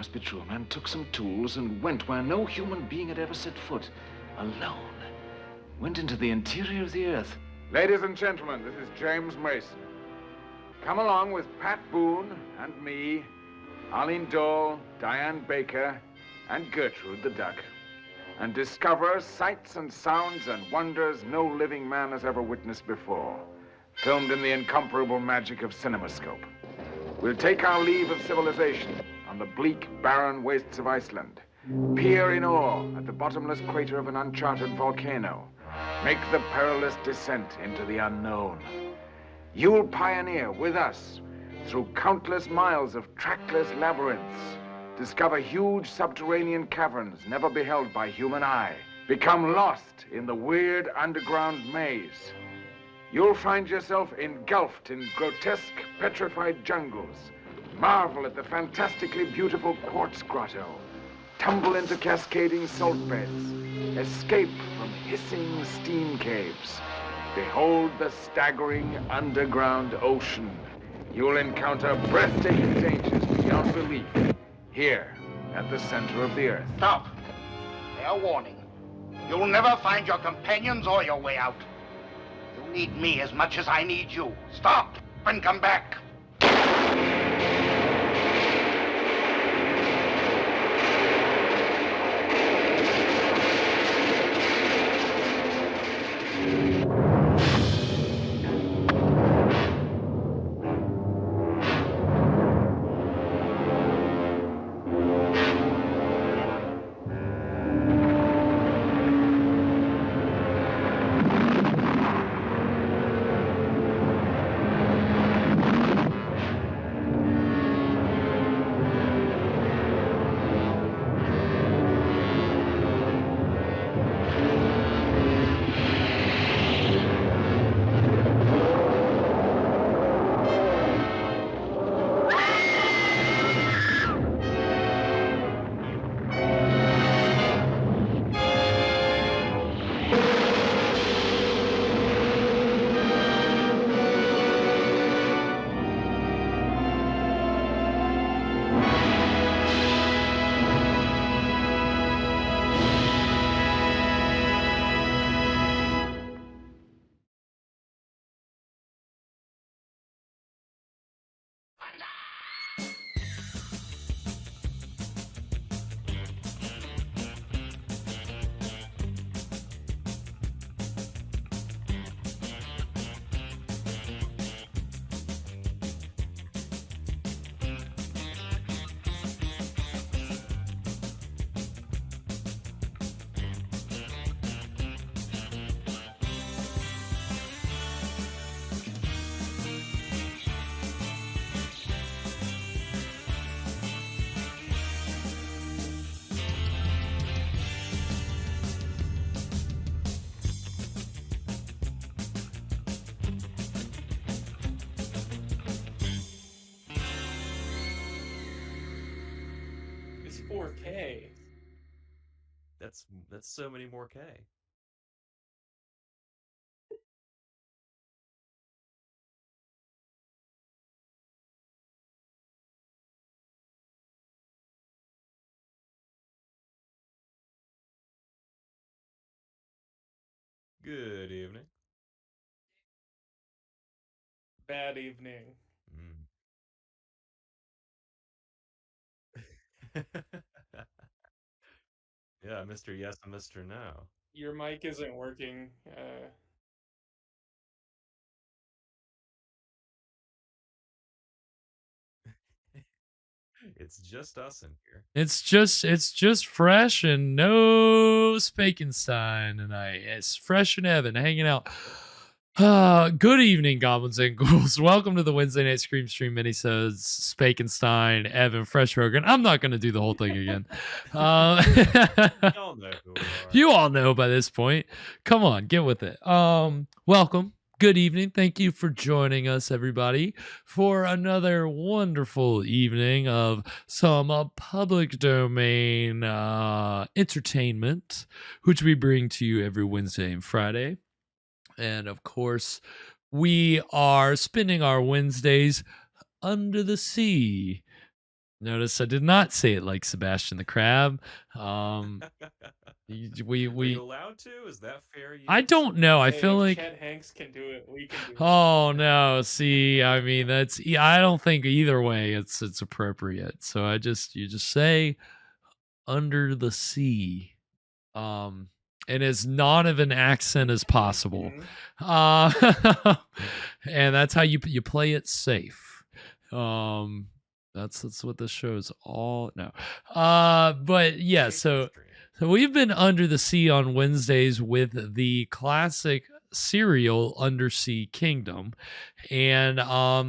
must be true. Man took some tools and went where no human being had ever set foot. Alone. Went into the interior of the earth. Ladies and gentlemen, this is James Mason. Come along with Pat Boone and me, Arlene Dole, Diane Baker, and Gertrude the Duck, and discover sights and sounds and wonders no living man has ever witnessed before, filmed in the incomparable magic of CinemaScope. We'll take our leave of civilization on the bleak, barren wastes of Iceland, peer in awe at the bottomless crater of an uncharted volcano, make the perilous descent into the unknown. You'll pioneer with us through countless miles of trackless labyrinths, discover huge subterranean caverns never beheld by human eye, become lost in the weird underground maze. You'll find yourself engulfed in grotesque, petrified jungles, marvel at the fantastically beautiful quartz grotto, tumble into cascading salt beds, escape from hissing steam caves, behold the staggering underground ocean. You'll encounter breathtaking dangers beyond belief here at the center of the earth. Stop. Fair warning. You'll never find your companions or your way out. You need me as much as I need you. Stop and come back. It's 4K. That's so many more K. Good evening. Bad evening. Yeah, Mr. Yes and Mr. No. Your mic isn't working. It's just us in here. It's just fresh and no Spakenstein tonight. It's fresh and Evan hanging out. Good evening, goblins and ghouls. Welcome to the Wednesday Night Scream Stream minisodes. Spakenstein, Evan, Fresh Rogan. I'm not going to do the whole thing again. You all know who we are. You all know by this point. Come on, get with it. Welcome. Good evening. Thank you for joining us, everybody, for another wonderful evening of some public domain entertainment, which we bring to you every Wednesday and Friday. And of course, we are spending our Wednesdays under the sea Notice I did not say it like Sebastian the Crab. We Are you allowed to? Is that fair use? I don't know. I Hey, feel if like Chet Hanks can do it, we can do it. oh no. See, I mean I don't think either way it's appropriate. So you just say under the sea. And as non of an accent as possible. Mhm. And that's how you play it safe. That's what this show is all no. But yeah, so we've been under the sea on Wednesdays with the classic serial Undersea Kingdom, and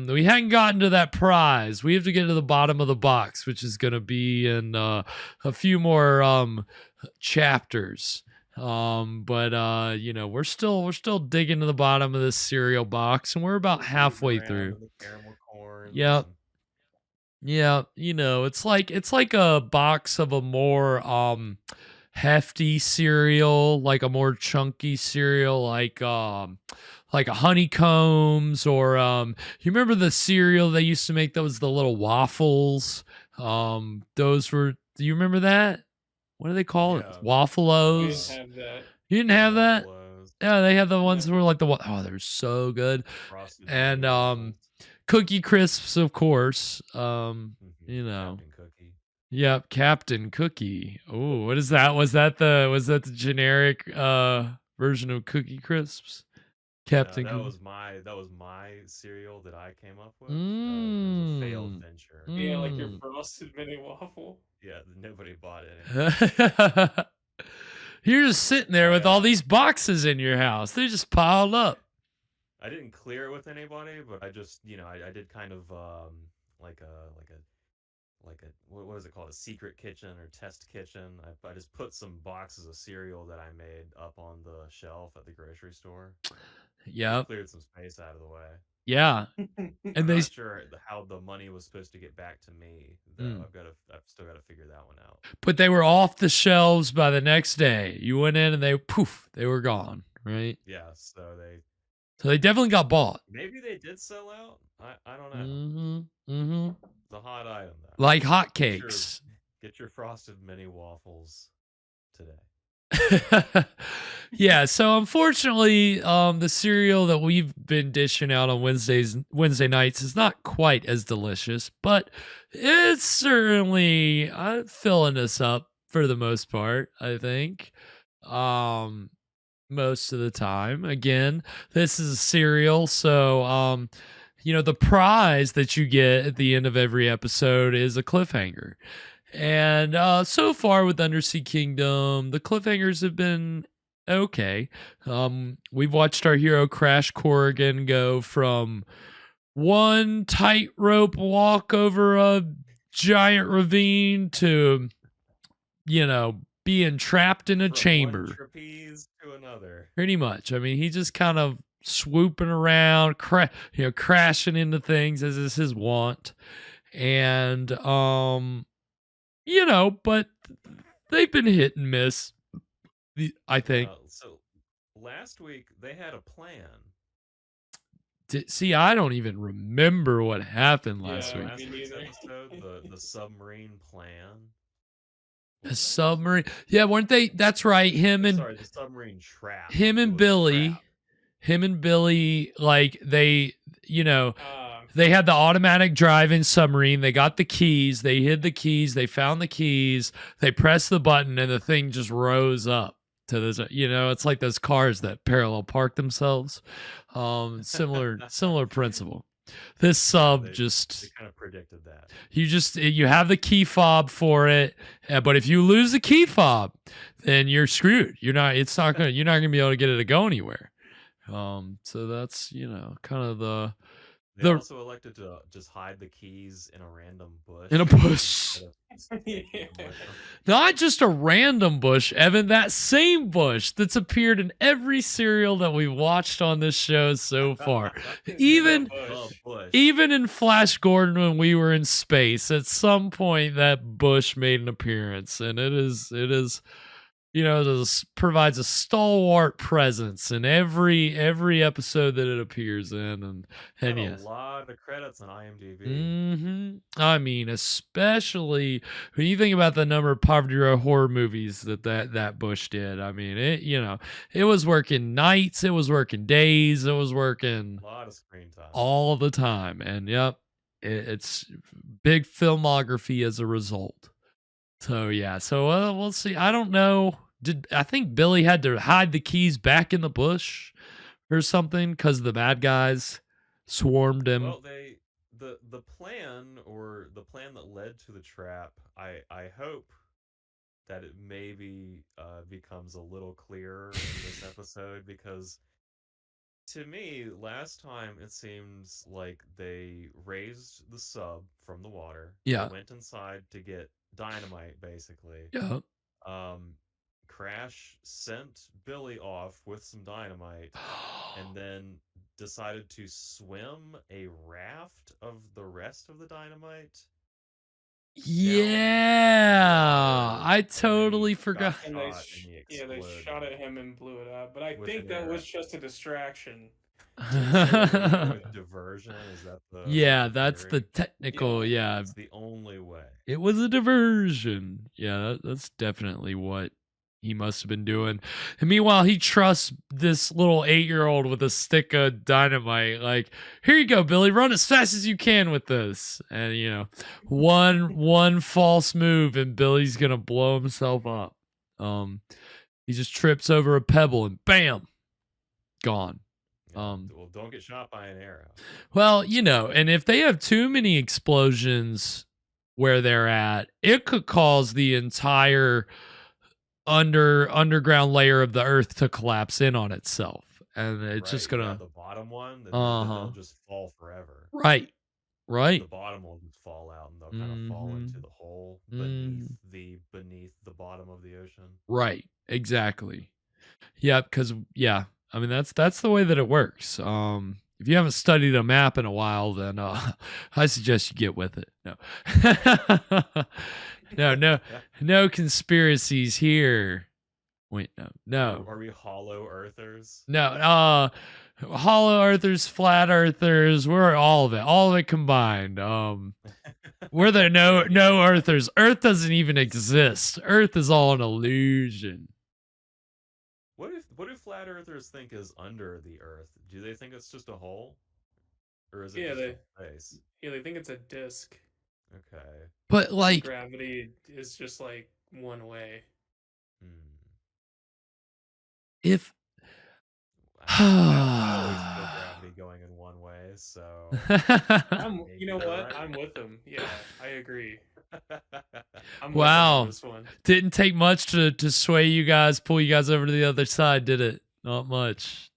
we hadn't gotten to that prize. We have to get to the bottom of the box, which is going to be in a few more chapters. But you know, we're still digging to the bottom of this cereal box, and we're about halfway through. Yep. Yeah, you know, it's like a box of a more hefty cereal, like a more chunky cereal, like a honeycombs or you remember the cereal they used to make, those the little waffles? Those were, do you remember that? What do they call it? We Wafflos? didn't have that. You didn't have that? Buffaloes, Yeah, they had the ones that were like oh, they're so good. Frosted And Waffles. Cookie Crisps, of course. You know. Captain Cookie. Yep, Captain Cookie. Oh, what is that? Was that the generic version of Cookie Crisps? Captain that Cookie. was my cereal that I came up with. It was a failed venture. Yeah, like your frosted mini waffle. Yeah, nobody bought it. You're just sitting there with all these boxes in your house. They just piled up. I didn't clear it with anybody, but I just, I did kind of like a what was it called, a secret kitchen or test kitchen. I just put some boxes of cereal that I made up on the shelf at the grocery store. Yeah, cleared some space out of the way. Yeah, and I'm not sure how the money was supposed to get back to me. Though I've still got to figure that one out. But they were off the shelves by the next day. You went in and they were gone, right? Yeah, so they definitely got bought. Maybe they did sell out. I don't know. It's a hot item though. Like hotcakes. Get your frosted mini waffles today. Yeah, so unfortunately, the cereal that we've been dishing out on Wednesday nights is not quite as delicious, but it's certainly filling us up for the most part, I think. Most of the time. Again, this is a cereal, so the prize that you get at the end of every episode is a cliffhanger. And so far with Undersea Kingdom, the cliffhangers have been okay. We've watched our hero Crash Corrigan go from one tightrope walk over a giant ravine to, being trapped in a chamber. One trapeze to another. Pretty much. I mean, he just kind of swooping around, crashing into things as is his wont. And but they've been hit and miss, I think. So last week they had a plan. See, I don't even remember what happened last week. Last week's episode, the submarine plan. The submarine. Yeah, weren't they? That's right. The submarine trap. Him and Billy, like they had the automatic drive-in submarine. They got the keys. They hid the keys. They found the keys. They pressed the button, and the thing just rose up to this. It's like those cars that parallel park themselves. Similar principle. This sub they kind of predicted that. You have the key fob for it, but if you lose the key fob, then you're screwed. You're not gonna be able to get it to go anywhere. So that's kind of the. They also elected to just hide the keys in a random bush. In a bush. Not just a random bush, Evan. That same bush that's appeared in every serial that we've watched on this show so far. Even in Flash Gordon when we were in space, at some point that bush made an appearance, and it is provides a stalwart presence in every episode that it appears in, and Got yes, a lot of credits on IMDb. I mean, especially when you think about the number of poverty row horror movies that Bush did. I mean, it was working nights, it was working days, it was working A lot of screen time. all the time, and yep, it's big filmography as a result. So yeah, so we'll see. I don't know. I think Billy had to hide the keys back in the bush or something because the bad guys swarmed him? Well, the plan that led to the trap. I hope that it maybe becomes a little clearer in this episode, because to me, last time it seems like they raised the sub from the water. Yeah. They went inside to get dynamite, basically. Yeah. Crash sent Billy off with some dynamite and then decided to swim a raft of the rest of the dynamite. Yeah, I totally forgot. And they shot at him and blew it up. But I think that was just a distraction. Diversion, is that the that's theory? the technical. Yeah, it's the only way. It was a diversion. Yeah, that's definitely what he must have been doing. And meanwhile, he trusts this little 8-year-old with a stick of dynamite. Like, here you go, Billy, run as fast as you can with this. And one false move and Billy's gonna blow himself up. He just trips over a pebble and bam, gone. Well, don't get shot by an arrow. Well, and if they have too many explosions where they're at, it could cause the entire underground layer of the earth to collapse in on itself, and it's just gonna the bottom one. They'll just fall forever. Right. The bottom will just fall out, and they'll kind of fall into the hole beneath the bottom of the ocean. Right. Exactly. Yeah. Because I mean, that's the way that it works. If you haven't studied a map in a while, then I suggest you get with it. No conspiracies here. Wait, no. Are we hollow earthers? No, hollow earthers, flat earthers. We're all of it combined. We're the no earthers. Earth doesn't even exist. Earth is all an illusion. What do flat earthers think is under the earth? Do they think it's just a hole? Or is it just a space? Yeah, they think it's a disc. Okay. But like gravity is just like one way. If I always feel gravity going in one way, so you know what? Right. I'm with them. Yeah, I agree. Wow. This one. Didn't take much to sway you guys, pull you guys over to the other side, did it? Not much.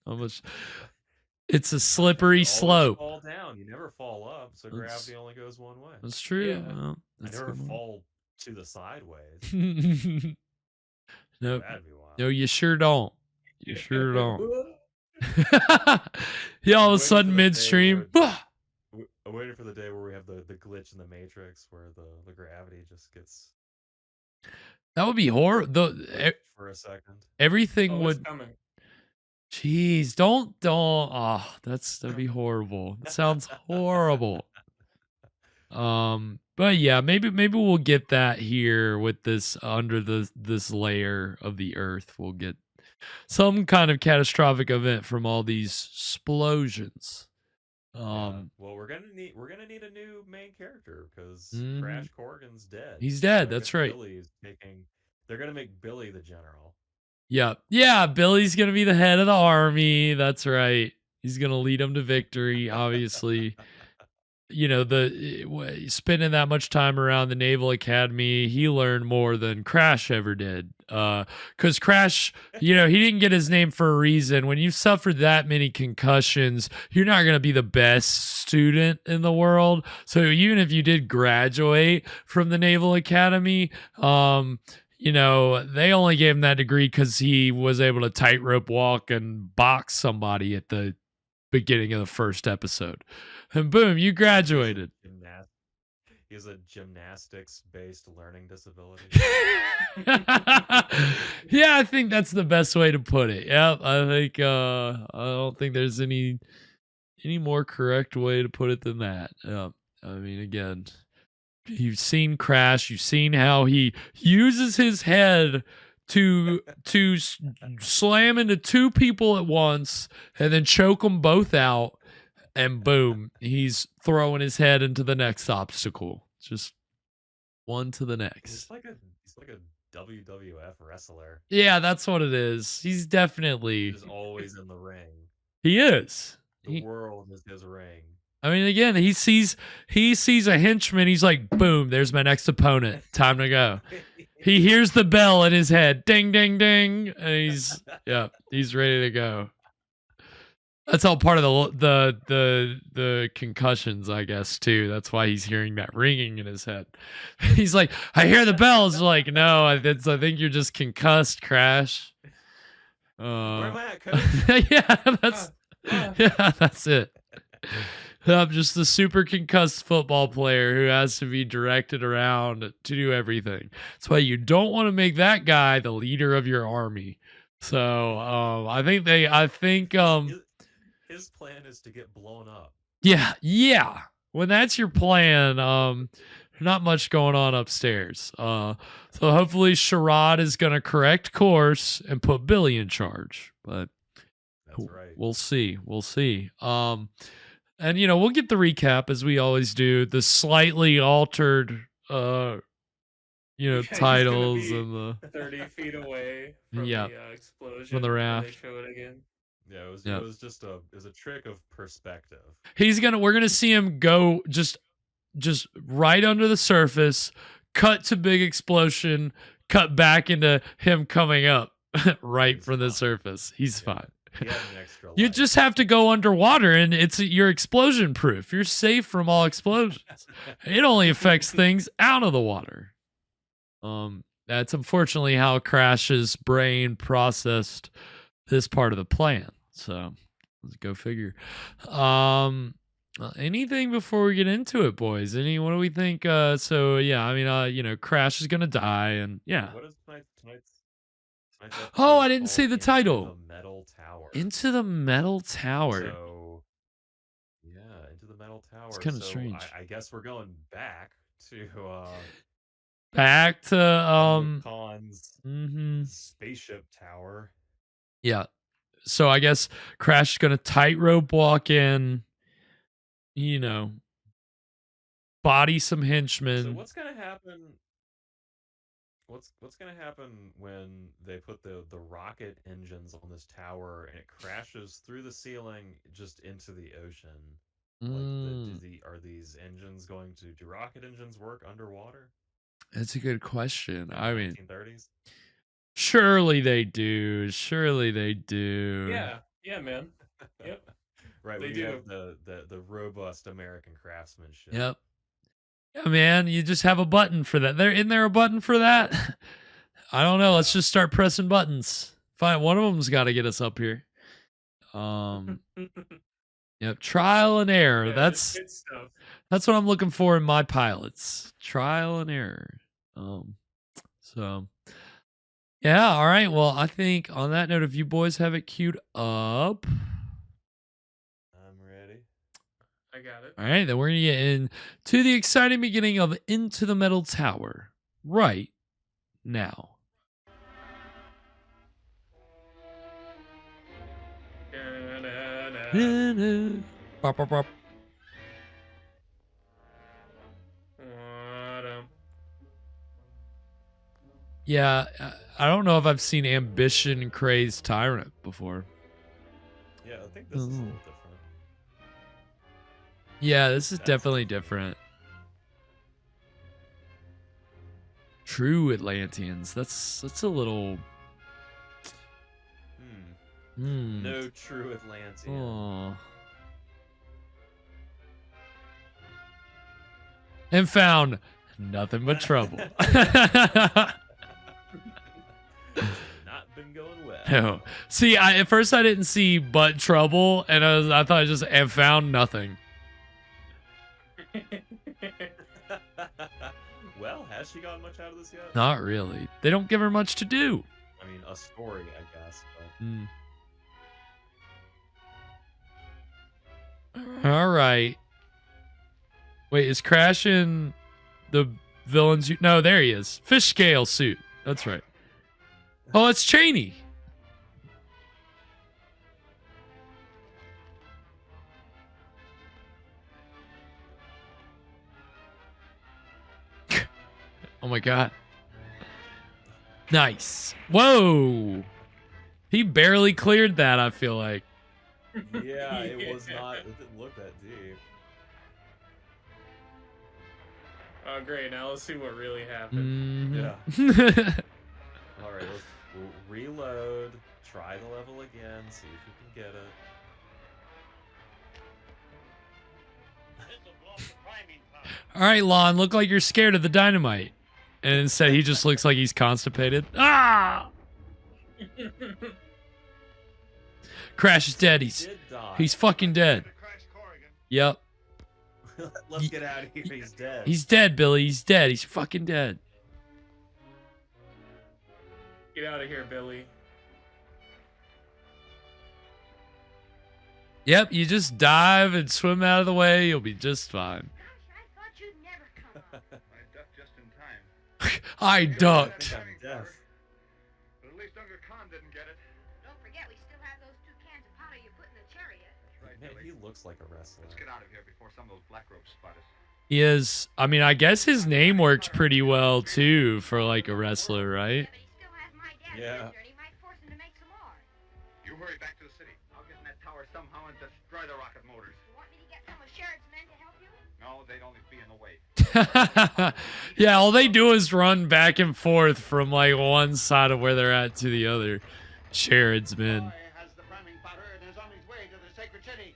It's a slippery slope. Fall down. You never fall up, so gravity only goes one way. That's true. Yeah. Well, I never fall to the sideways. No, you sure don't. You sure don't. Yeah, all of a sudden midstream. I'm waiting for the day where we have the glitch in the Matrix where the gravity just gets. That would be horrible. For a second. Everything would. Coming. Jeez, don't. Oh, that'd be horrible. It sounds horrible. But yeah, maybe we'll get that here with this under this layer of the earth. We'll get some kind of catastrophic event from all these explosions. Well, we're gonna need a new main character because Crash Corrigan's dead. He's dead. So that's right. They're gonna make Billy the general. Yeah. Billy's gonna be the head of the army. That's right. He's gonna lead them to victory. Obviously, spending that much time around the Naval Academy, he learned more than Crash ever did. Because Crash, he didn't get his name for a reason. When you've suffered that many concussions, you're not going to be the best student in the world. So even if you did graduate from the Naval Academy, they only gave him that degree because he was able to tightrope walk and box somebody at the beginning of the first episode. And boom, you graduated. He's a gymnastics-based learning disability. Yeah, I think that's the best way to put it. Yep, I think I don't think there's any more correct way to put it than that. Yep. I mean, again, you've seen Crash, you've seen how he uses his head to slam into two people at once and then choke them both out, and boom, he's throwing his head into the next obstacle. Just one to the next. He's like a WWF wrestler. Yeah, that's what it is. He's definitely He's always in the ring. He is. The world is his ring. I mean, again, he sees a henchman. He's like, boom, there's my next opponent. Time to go. He hears the bell in his head. Ding, ding, ding. And he's ready to go. That's all part of the concussions, I guess, too. That's why he's hearing that ringing in his head. He's like, I hear the bells. Like, no, I think you're just concussed, Crash. Where am I at, Coach? Yeah, that's it. I'm just a super concussed football player who has to be directed around to do everything. That's why you don't want to make that guy the leader of your army. So I think his plan is to get blown up. Yeah. When that's your plan, not much going on upstairs. So hopefully Sherrod is going to correct course and put Billy in charge. But that's right. We'll see. And we'll get the recap as we always do. The slightly altered titles and the 30 feet away from the explosion from the raft. They show it again. Yeah, it was just a trick of perspective. We're gonna see him go just right under the surface, cut to big explosion, cut back into him coming up right from the surface. He's fine. You just have to go underwater, and you're explosion proof. You're safe from all explosions. It only affects things out of the water. That's unfortunately how Crash's brain processed this part of the plan. So let's go figure. Anything before we get into it, boys? What do we think? Crash is gonna die, and yeah. What is tonight's Oh, I didn't say the title. The Metal Tower. Into the Metal Tower. So, yeah, Into the Metal Tower. It's kind of strange. I guess we're going back to Khan's spaceship tower. Yeah. So I guess Crash is gonna tightrope walk in, body some henchmen. So what's gonna happen? What's gonna happen when they put the rocket engines on this tower and it crashes through the ceiling just into the ocean? Are these engines going to? Do rocket engines work underwater? That's a good question. I mean, 1930s. Surely they do. Yeah, man. Yep. Right. They do. Have the robust American craftsmanship. Yep. Yeah, man. You just have a button for that. Isn't there a button for that? I don't know. Let's just start pressing buttons. Fine. One of them's got to get us up here. Yep. Trial and error. Yeah, that's what I'm looking for in my pilots. Trial and error. So. Yeah, all right. Well, I think on that note, if you boys have it queued up. I'm ready. I got it. All right, then we're going to get into the exciting beginning of Into the Metal Tower right now. Bop, bop, bop. Yeah, I don't know if I've seen Ambition Crazed Tyrant before. Yeah, I think this is a little different. Yeah, this is definitely different. True Atlanteans. That's a little. No true Atlantean. Oh. And found nothing but trouble. Not been going well. No. See, at first I didn't see but trouble, and I thought I just and found nothing. Well, has she gotten much out of this yet? Not really. They don't give her much to do. I mean, a story, I guess. But... All right. Wait, is Crash in the villain's? No, there he is. Fish scale suit. That's right. Oh, it's Cheney. Oh my god. Nice. Whoa. He barely cleared that, I feel like. Yeah, it was not. It didn't look that deep. Oh, great. Now let's see what really happened. Yeah. All right, we'll reload. Try the level again. See if you can get it. All right, Lon, look like you're scared of the dynamite. And instead, he just looks like he's constipated. Ah! Crash is dead. He's fucking dead. Yep. Let's get out of here. He's dead. He's dead, Billy. He's dead. He's fucking dead. Get out of here, Billy. Yep, you just dive and swim out of the way. You'll be just fine. I ducked. But at least Uncle Khan didn't get it. Don't forget, we still have those 2 cans of powder you put in the chariot. Right, Man, Billy. he looks like a wrestler. Let's get out of here before some of those black ropes spot us. He is. I mean, I guess his name works pretty well too for like a wrestler, right? But he still has my dad's Yeah. sister, and he might force him to make some more. You hurry back to the city. I'll get in that tower somehow and destroy the rocket motors. You want me to get some of Sheridan's men to help you? No, they'd only be in the way. Yeah, all they do is run back and forth from like one side of where they're at to the other. Sharon's men. Boy has the priming powder and is on his way to the sacred city.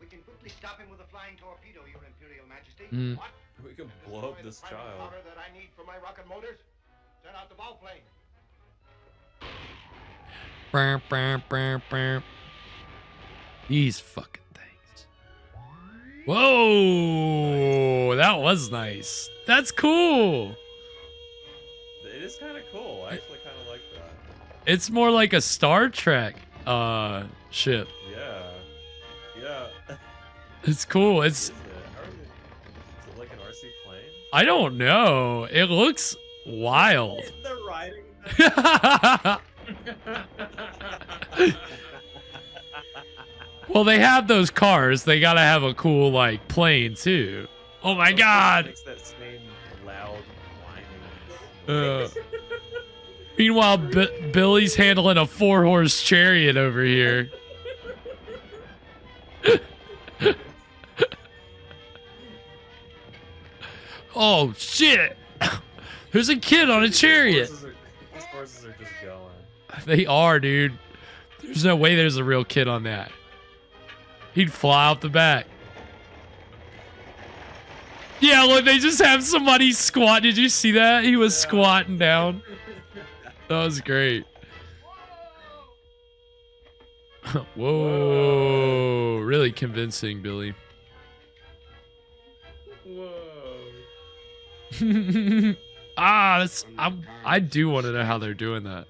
We can quickly stop him with a flying torpedo, Your Imperial Majesty. Mm. What? We can And blow up destroy this the priming child. powder that I need for my rocket motors. Send out the ball plane. Brr, brr, brr, brr. These fucking things. Whoa, that was nice. That's cool. It is kind of cool. I actually kind of like that. It's more like a Star Trek ship. Yeah. Yeah. It's cool. Is it like an RC plane? I don't know. It looks wild. They're riding. Well, they have those cars. They gotta have a cool like plane too. Oh my god. Makes that same loud whining. Meanwhile, Billy's handling a 4-horse chariot over here. Oh shit! There's a kid on a chariot. These horses are just going. They are, dude. There's no way there's a real kid on that. He'd fly out the back. Yeah, look, they just have somebody squat. Did you see that? He was squatting down. That was great. Whoa. Really convincing, Billy. Whoa. I do want to know how they're doing that.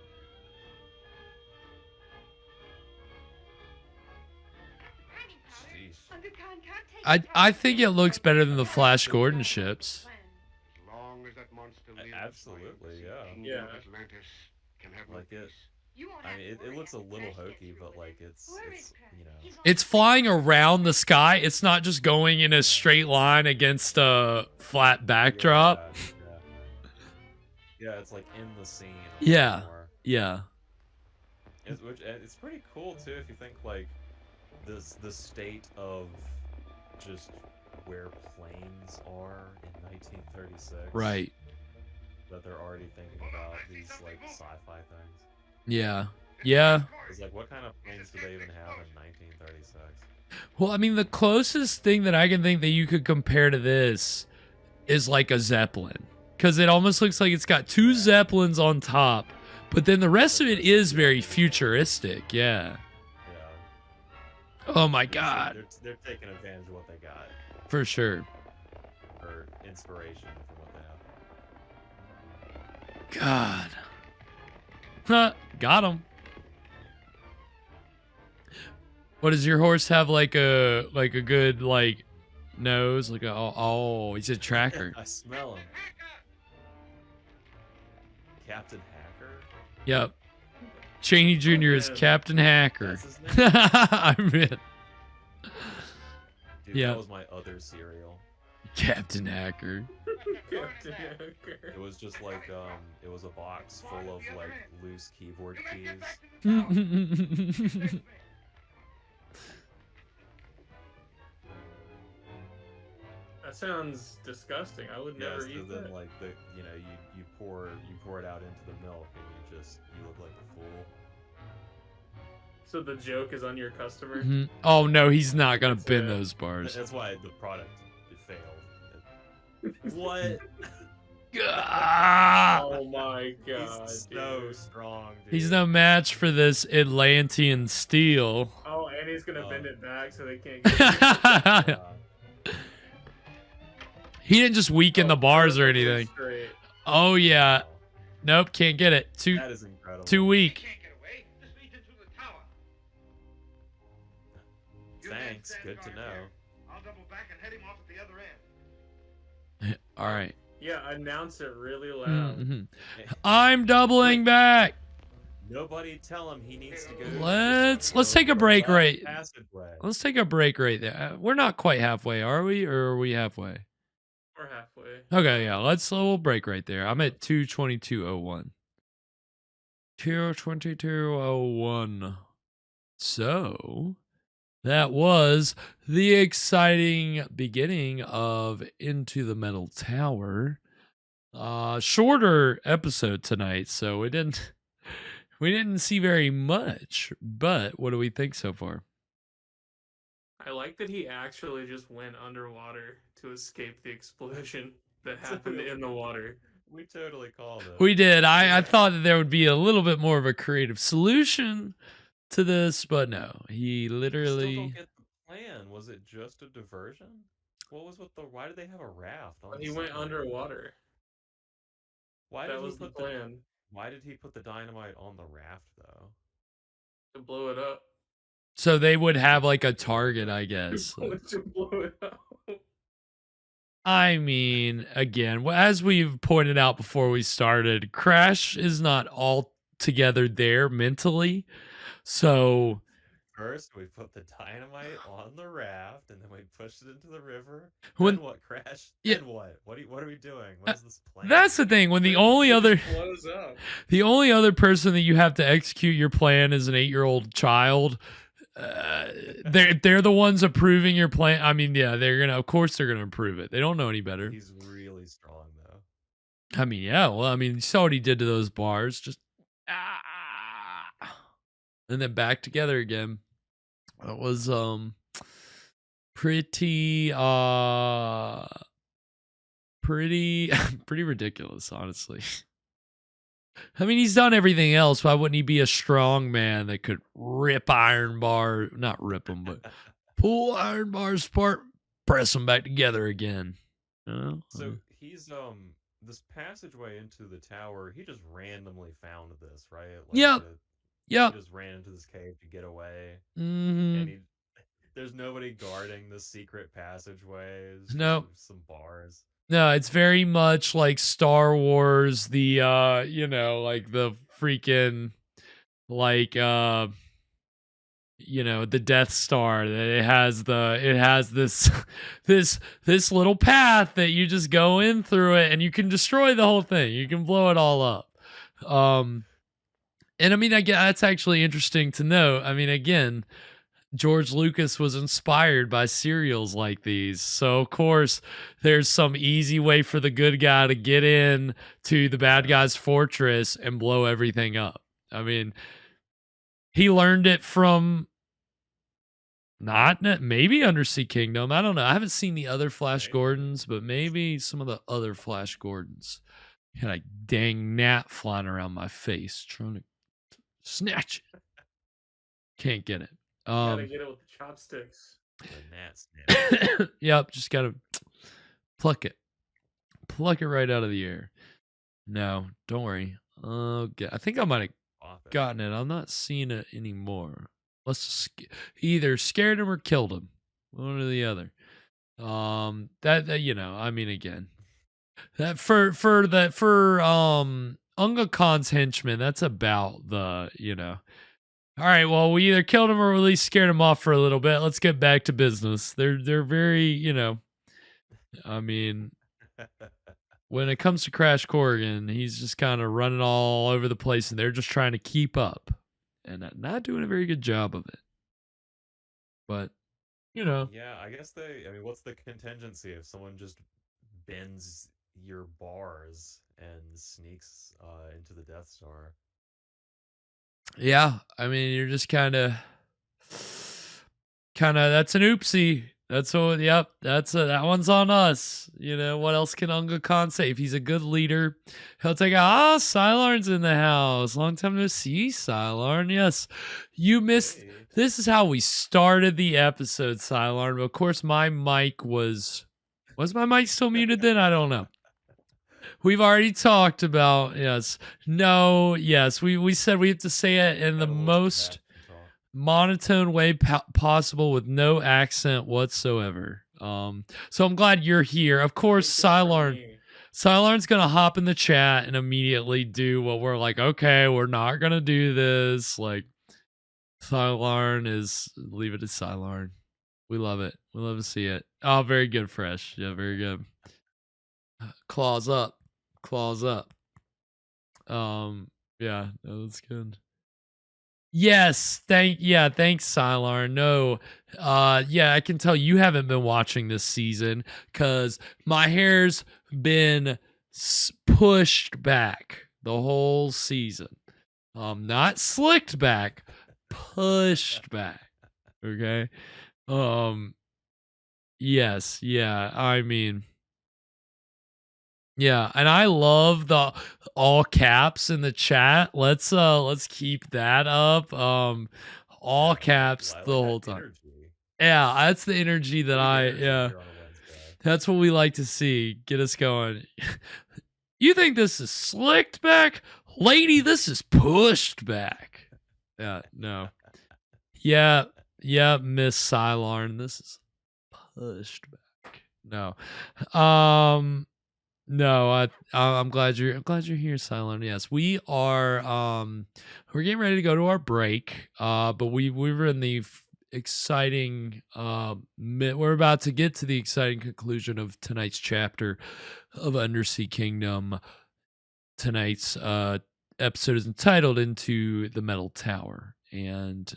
I think it looks better than the Flash Gordon ships. As long as that monster lives, Absolutely, yeah. Yeah. Atlantis can have Like it. I mean, it looks a little hokey, but like it's you know. It's flying around the sky. It's not just going in a straight line against a flat backdrop. Yeah, it's like in the scene. Yeah. Yeah. It's pretty cool too if you think like the state of just where planes are in 1936. Right. That they're already thinking about these like sci-fi things. Yeah. Yeah. It's like, what kind of planes do they even have in 1936? Well, I mean, the closest thing that I can think that you could compare to this is like a Zeppelin. Because it almost looks like it's got 2 Zeppelins on top. But then the rest of it is very futuristic. Yeah. Oh my god. They're taking advantage of what they got. For sure. Or inspiration from what they have. God. Huh. Got him. What does your horse have? Like a good nose? Like he's a tracker. I smell him. Captain Hacker. Yep. Cheney Jr. is Captain Hacker. That's his name? I'm in. Dude, Yeah. that was my other cereal. Captain Hacker. It was just like it was a box full of like loose keyboard keys. That sounds disgusting. I would never eat then that. like you pour it out into the milk and you look like a fool. So the joke is on your customer. Mhm. Oh no, he's not gonna bend those bars. That's why the product failed. What? Oh my god, He's dude. so strong, dude. He's no match for this Atlantean steel. Oh, and he's gonna bend it back so they can't get He didn't just weaken the bars or anything. straight. Oh yeah. Nope, can't get it. That is incredible. Too weak. Can't get away. This leads into the tower. Thanks, good to know. I'll double back and head him off at the other end. All right. Yeah, announce it really loud. Mhm. I'm doubling back. Nobody tell him he needs to go. Let's take a break right. Passageway. Let's take a break right there. We're not quite halfway, are we? Or are we halfway? We're halfway. Okay, yeah. We'll break right there. I'm at 2:22:01. 2:22:01. So that was the exciting beginning of Into the Metal Tower. Shorter episode tonight, so we didn't see very much. But what do we think so far? I like that he actually just went underwater to escape the explosion that happened in the water. We totally called it. We did. I thought that there would be a little bit more of a creative solution to this, but no. He Still literally. don't get the plan. Was it just a diversion? What was with the? Why did they have a raft? On He the went side? underwater. Why That did he was the put plan. Why did he put the dynamite on the raft though? To blow it up. So they would have like a target, I guess. To blow it up. I mean, again, as we've pointed out before we started, Crash is not altogether there mentally. So First, we put the dynamite on the raft, and then we pushed it into the river. When- Then what? Crash? Yeah. Then what? What are we doing? What is this plan? that's the thing. When the only other Blows up. person that you have to execute your plan is an 8-year-old child, they're the ones approving your plan. I mean, yeah, of course they're gonna approve it. They don't know any better. He's really strong, though. I mean, yeah. Well, I mean, you saw what he did to those bars. Just and then back together again. It was pretty pretty ridiculous, honestly. I mean, he's done everything else. Why wouldn't he be a strong man that could rip iron bar, not rip them, but pull iron bars apart, press them back together again? You know? So he's this passageway into the tower. He just randomly found this, right? Like Yep. He just ran into this cave to get away, Mm-hmm. and there's nobody guarding the secret passageway. It's just No. some bars. No, it's very much like Star Wars, the like the freaking like the Death Star, that it has this this little path that you just go in through it and you can destroy the whole thing. You can blow it all up. And I mean, that's actually interesting to know. I mean, again, George Lucas was inspired by serials like these. So, of course, there's some easy way for the good guy to get in to the bad guy's fortress and blow everything up. I mean, he learned it from maybe Undersea Kingdom. I don't know. I haven't seen the other Flash Gordons, but maybe some of the other Flash Gordons. Had a dang gnat flying around my face trying to snatch it. Can't get it. Gotta get it with the chopsticks. The gnats. Yep, just gotta pluck it right out of the air. No, don't worry. Okay, I think I might have. Off gotten it. I'm not seeing it anymore. Either scared him or killed him. One or the other. That you know, I mean, again, that for Unga Khan's henchmen, that's about the, you know. All right, well, we either killed him or at least scared him off for a little bit. Let's get back to business. They're very, you know, I mean, when it comes to Crash Corrigan, he's just kind of running all over the place, and they're just trying to keep up and not doing a very good job of it. But, you know. Yeah, I guess I mean, what's the contingency if someone just bends your bars and sneaks into the Death Star? Yeah, I mean, you're just kind of, that's an oopsie. That's what, yep, that one's on us. You know, what else can Unga Khan say? If he's a good leader, he'll take out, Sylarn's in the house. Long time no see, Sylarn. Yes, you missed, this is how we started the episode, Sylarn. But of course, my mic was my mic still muted then? I don't know. We've already talked about, yes, no, yes. We said we have to say it in the most monotone way possible with no accent whatsoever. So I'm glad you're here. Of course, Sylarn's gonna hop in the chat and immediately do what we're like, okay, we're not gonna do this. Like, Sylarn is, leave it to Sylarn. We love it. We love to see it. Oh, very good, Fresh. Yeah, very good. Claws up. Yeah, no, that's good. Yes, thanks, Sylar. No, yeah, I can tell you haven't been watching this season because my hair's been pushed back the whole season. Not slicked back, pushed back. Okay. Yes, yeah. I mean. Yeah, and I love the all caps in the chat. Let's keep that up. All caps the whole time. Energy. Yeah, that's the energy that that's what we like to see. Get us going. You think this is slicked back? Lady, this is pushed back. Yeah, no. Yeah, Miss Sylarn, this is pushed back. No. No, I'm glad you're here, Silent. Yes, we are. We're getting ready to go to our break. But we were in the exciting. We're about to get to the exciting conclusion of tonight's chapter of Undersea Kingdom. Tonight's episode is entitled "Into the Metal Tower," and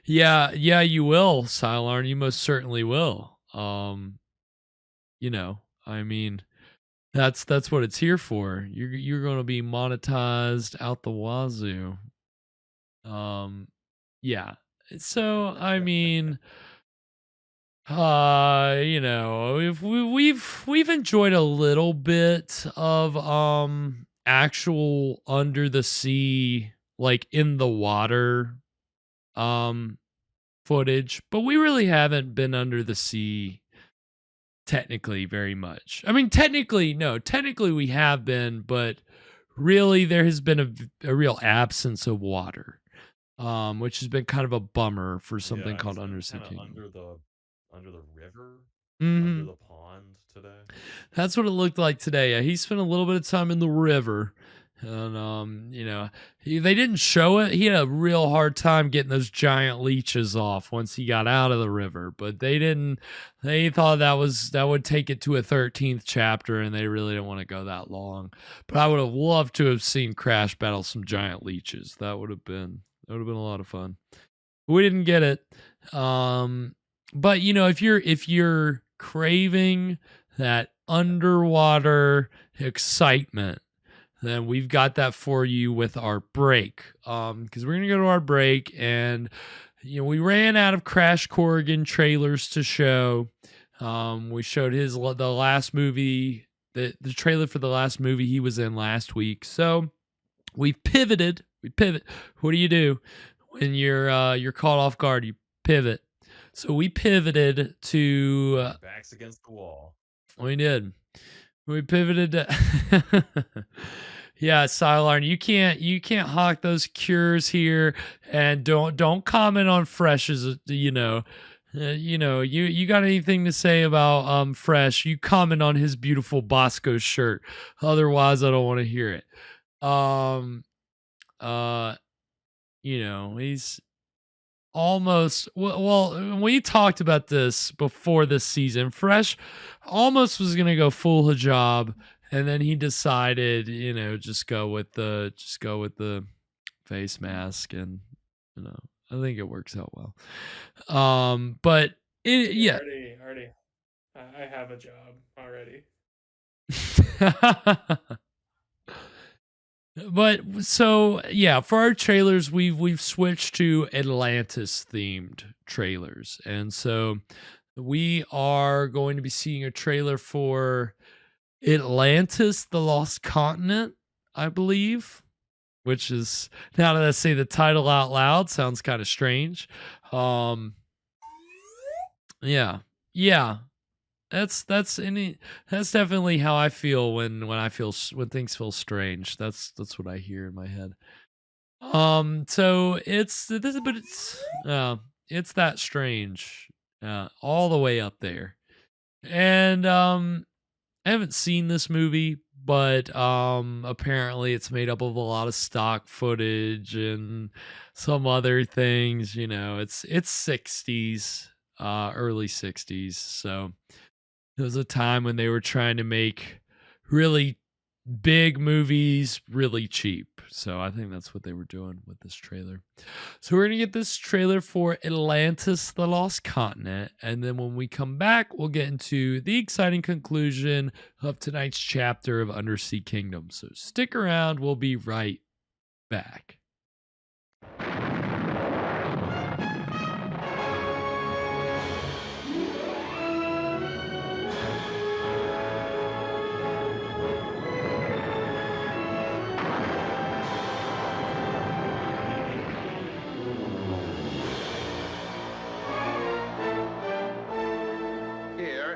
yeah, you will, Sylarn. You most certainly will. You know. I mean, that's what it's here for. You're going to be monetized out the wazoo. Yeah. So I mean, you know, we've enjoyed a little bit of actual under the sea, like in the water, footage, but we really haven't been under the sea. Technically, very much. I mean, technically we have been, but really there has been a real absence of water, which has been kind of a bummer for something called Undersea Kingdom. Under the river, under the pond today. That's what it looked like today. Yeah, he spent a little bit of time in the river. And, you know, they didn't show it. He had a real hard time getting those giant leeches off once he got out of the river, but they didn't, they thought that would take it to a 13th chapter, and they really didn't want to go that long. But I would have loved to have seen Crash battle some giant leeches. That would have been a lot of fun. We didn't get it. But you know, if you're craving that underwater excitement, then we've got that for you with our break. Because we're going to go to our break, and, you know, we ran out of Crash Corrigan trailers to show. We showed the last movie, the trailer for the last movie he was in last week. So we pivoted. What do you do when you're caught off guard? You pivot. So we pivoted to backs against the wall. We did. We pivoted to Yeah, Silarn, you can't hawk those cures here, and don't comment on Fresh as you got anything to say about Fresh? You comment on his beautiful Bosco shirt. Otherwise, I don't want to hear it. He's almost well, we talked about this before this season. Fresh almost was gonna go full hijab, and then he decided, just go with the face mask, and I think it works out well. But yeah. Already, I have a job already. But so yeah, for our trailers, we've switched to Atlantis themed trailers, and so we are going to be seeing a trailer for Atlantis: The Lost Continent, I believe, which is, now that I say the title out loud, sounds kind of strange. Yeah. That's definitely how I feel when things feel strange. That's what I hear in my head. So it's that strange, all the way up there. And I haven't seen this movie, but apparently it's made up of a lot of stock footage and some other things. It's 60s, early 60s, so it was a time when they were trying to make really big movies really cheap. So I think that's what they were doing with this trailer. So we're going to get this trailer for Atlantis: The Lost Continent. And then when we come back, we'll get into the exciting conclusion of tonight's chapter of Undersea Kingdom. So stick around. We'll be right back.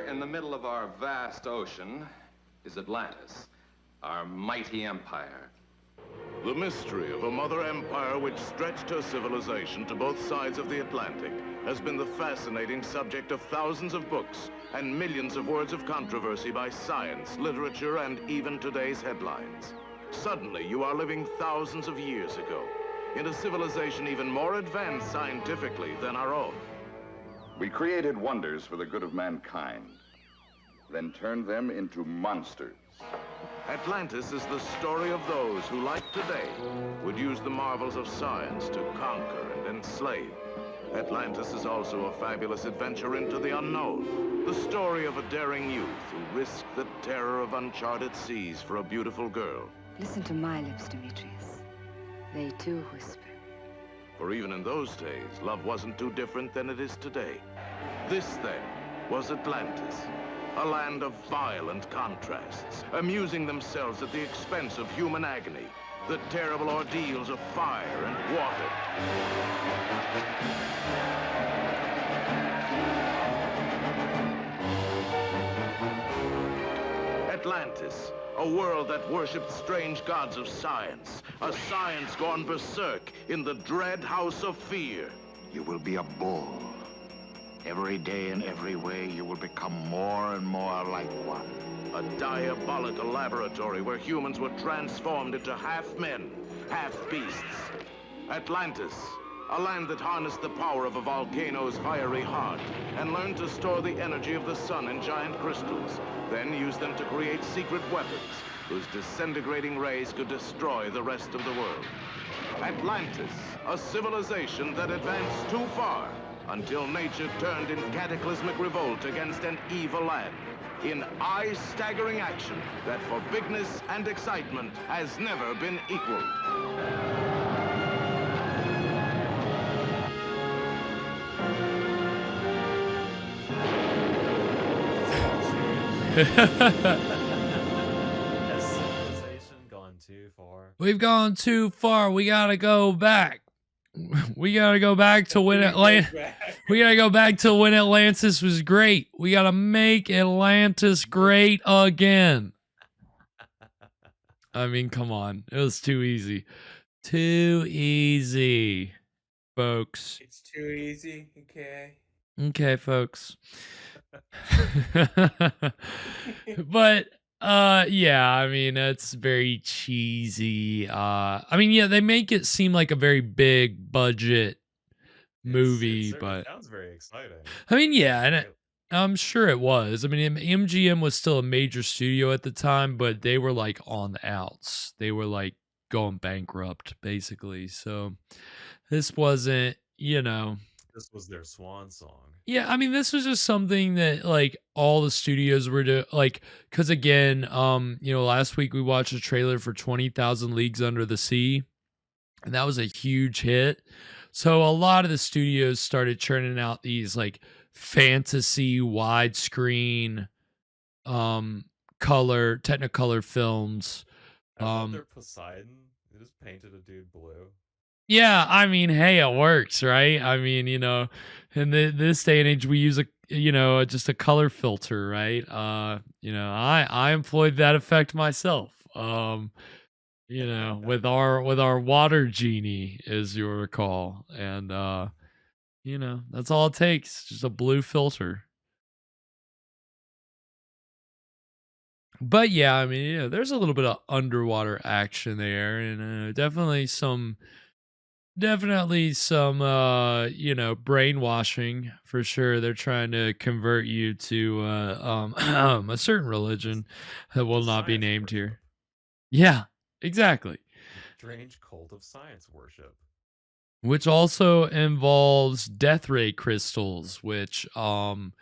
In the middle of our vast ocean is Atlantis, our mighty empire. The mystery of a mother empire which stretched her civilization to both sides of the Atlantic has been the fascinating subject of thousands of books and millions of words of controversy by science, literature, and even today's headlines. Suddenly, you are living thousands of years ago in a civilization even more advanced scientifically than our own. We created wonders for the good of mankind, then turned them into monsters. Atlantis is the story of those who, like today, would use the marvels of science to conquer and enslave. Atlantis is also a fabulous adventure into the unknown, the story of a daring youth who risked the terror of uncharted seas for a beautiful girl. Listen to my lips, Demetrius. They too whisper. For even in those days, love wasn't too different than it is today. This, then, was Atlantis, a land of violent contrasts, amusing themselves at the expense of human agony, the terrible ordeals of fire and water. Atlantis, a world that worshipped strange gods of science, a science gone berserk in the dread house of fear. You will be a bull. Every day in every way, you will become more and more like one. A diabolical laboratory where humans were transformed into half men, half beasts. Atlantis, a land that harnessed the power of a volcano's fiery heart and learned to store the energy of the sun in giant crystals, then used them to create secret weapons whose disintegrating rays could destroy the rest of the world. Atlantis, a civilization that advanced too far until nature turned in cataclysmic revolt against an evil land, in eye-staggering action that for bigness and excitement has never been equaled. Has civilization gone too far? We've gone too far. We gotta go back. We gotta go back to when We gotta go back to when Atlantis was great. We gotta make Atlantis great again. I mean, come on. It was too easy. Too easy, folks. It's too easy. Okay. Okay, folks. But yeah, I mean, it's very cheesy. I mean, yeah, they make it seem like a very big budget movie, It but sounds very exciting. I mean, yeah, and I'm sure it was. I mean, MGM was still a major studio at the time, but they were like on the outs. They were like going bankrupt, basically. So this wasn't, This was their swan song. yeah, I mean, this was just something that like all the studios were to like, because again, last week we watched a trailer for 20,000 Leagues Under the Sea, and that was a huge hit. So a lot of the studios started churning out these like fantasy widescreen color technicolor films. I love their Poseidon. They just painted a dude blue. Yeah, I mean, hey, it works, right? I mean, in this day and age, we use just a color filter, right? I employed that effect myself. With our water genie, as you recall, and that's all it takes, just a blue filter. But yeah, I mean, there's a little bit of underwater action there, and definitely some brainwashing for sure. They're trying to convert you to a certain religion that will not be named here. Yeah, exactly. Strange cult of science worship. Which also involves death ray crystals, which sign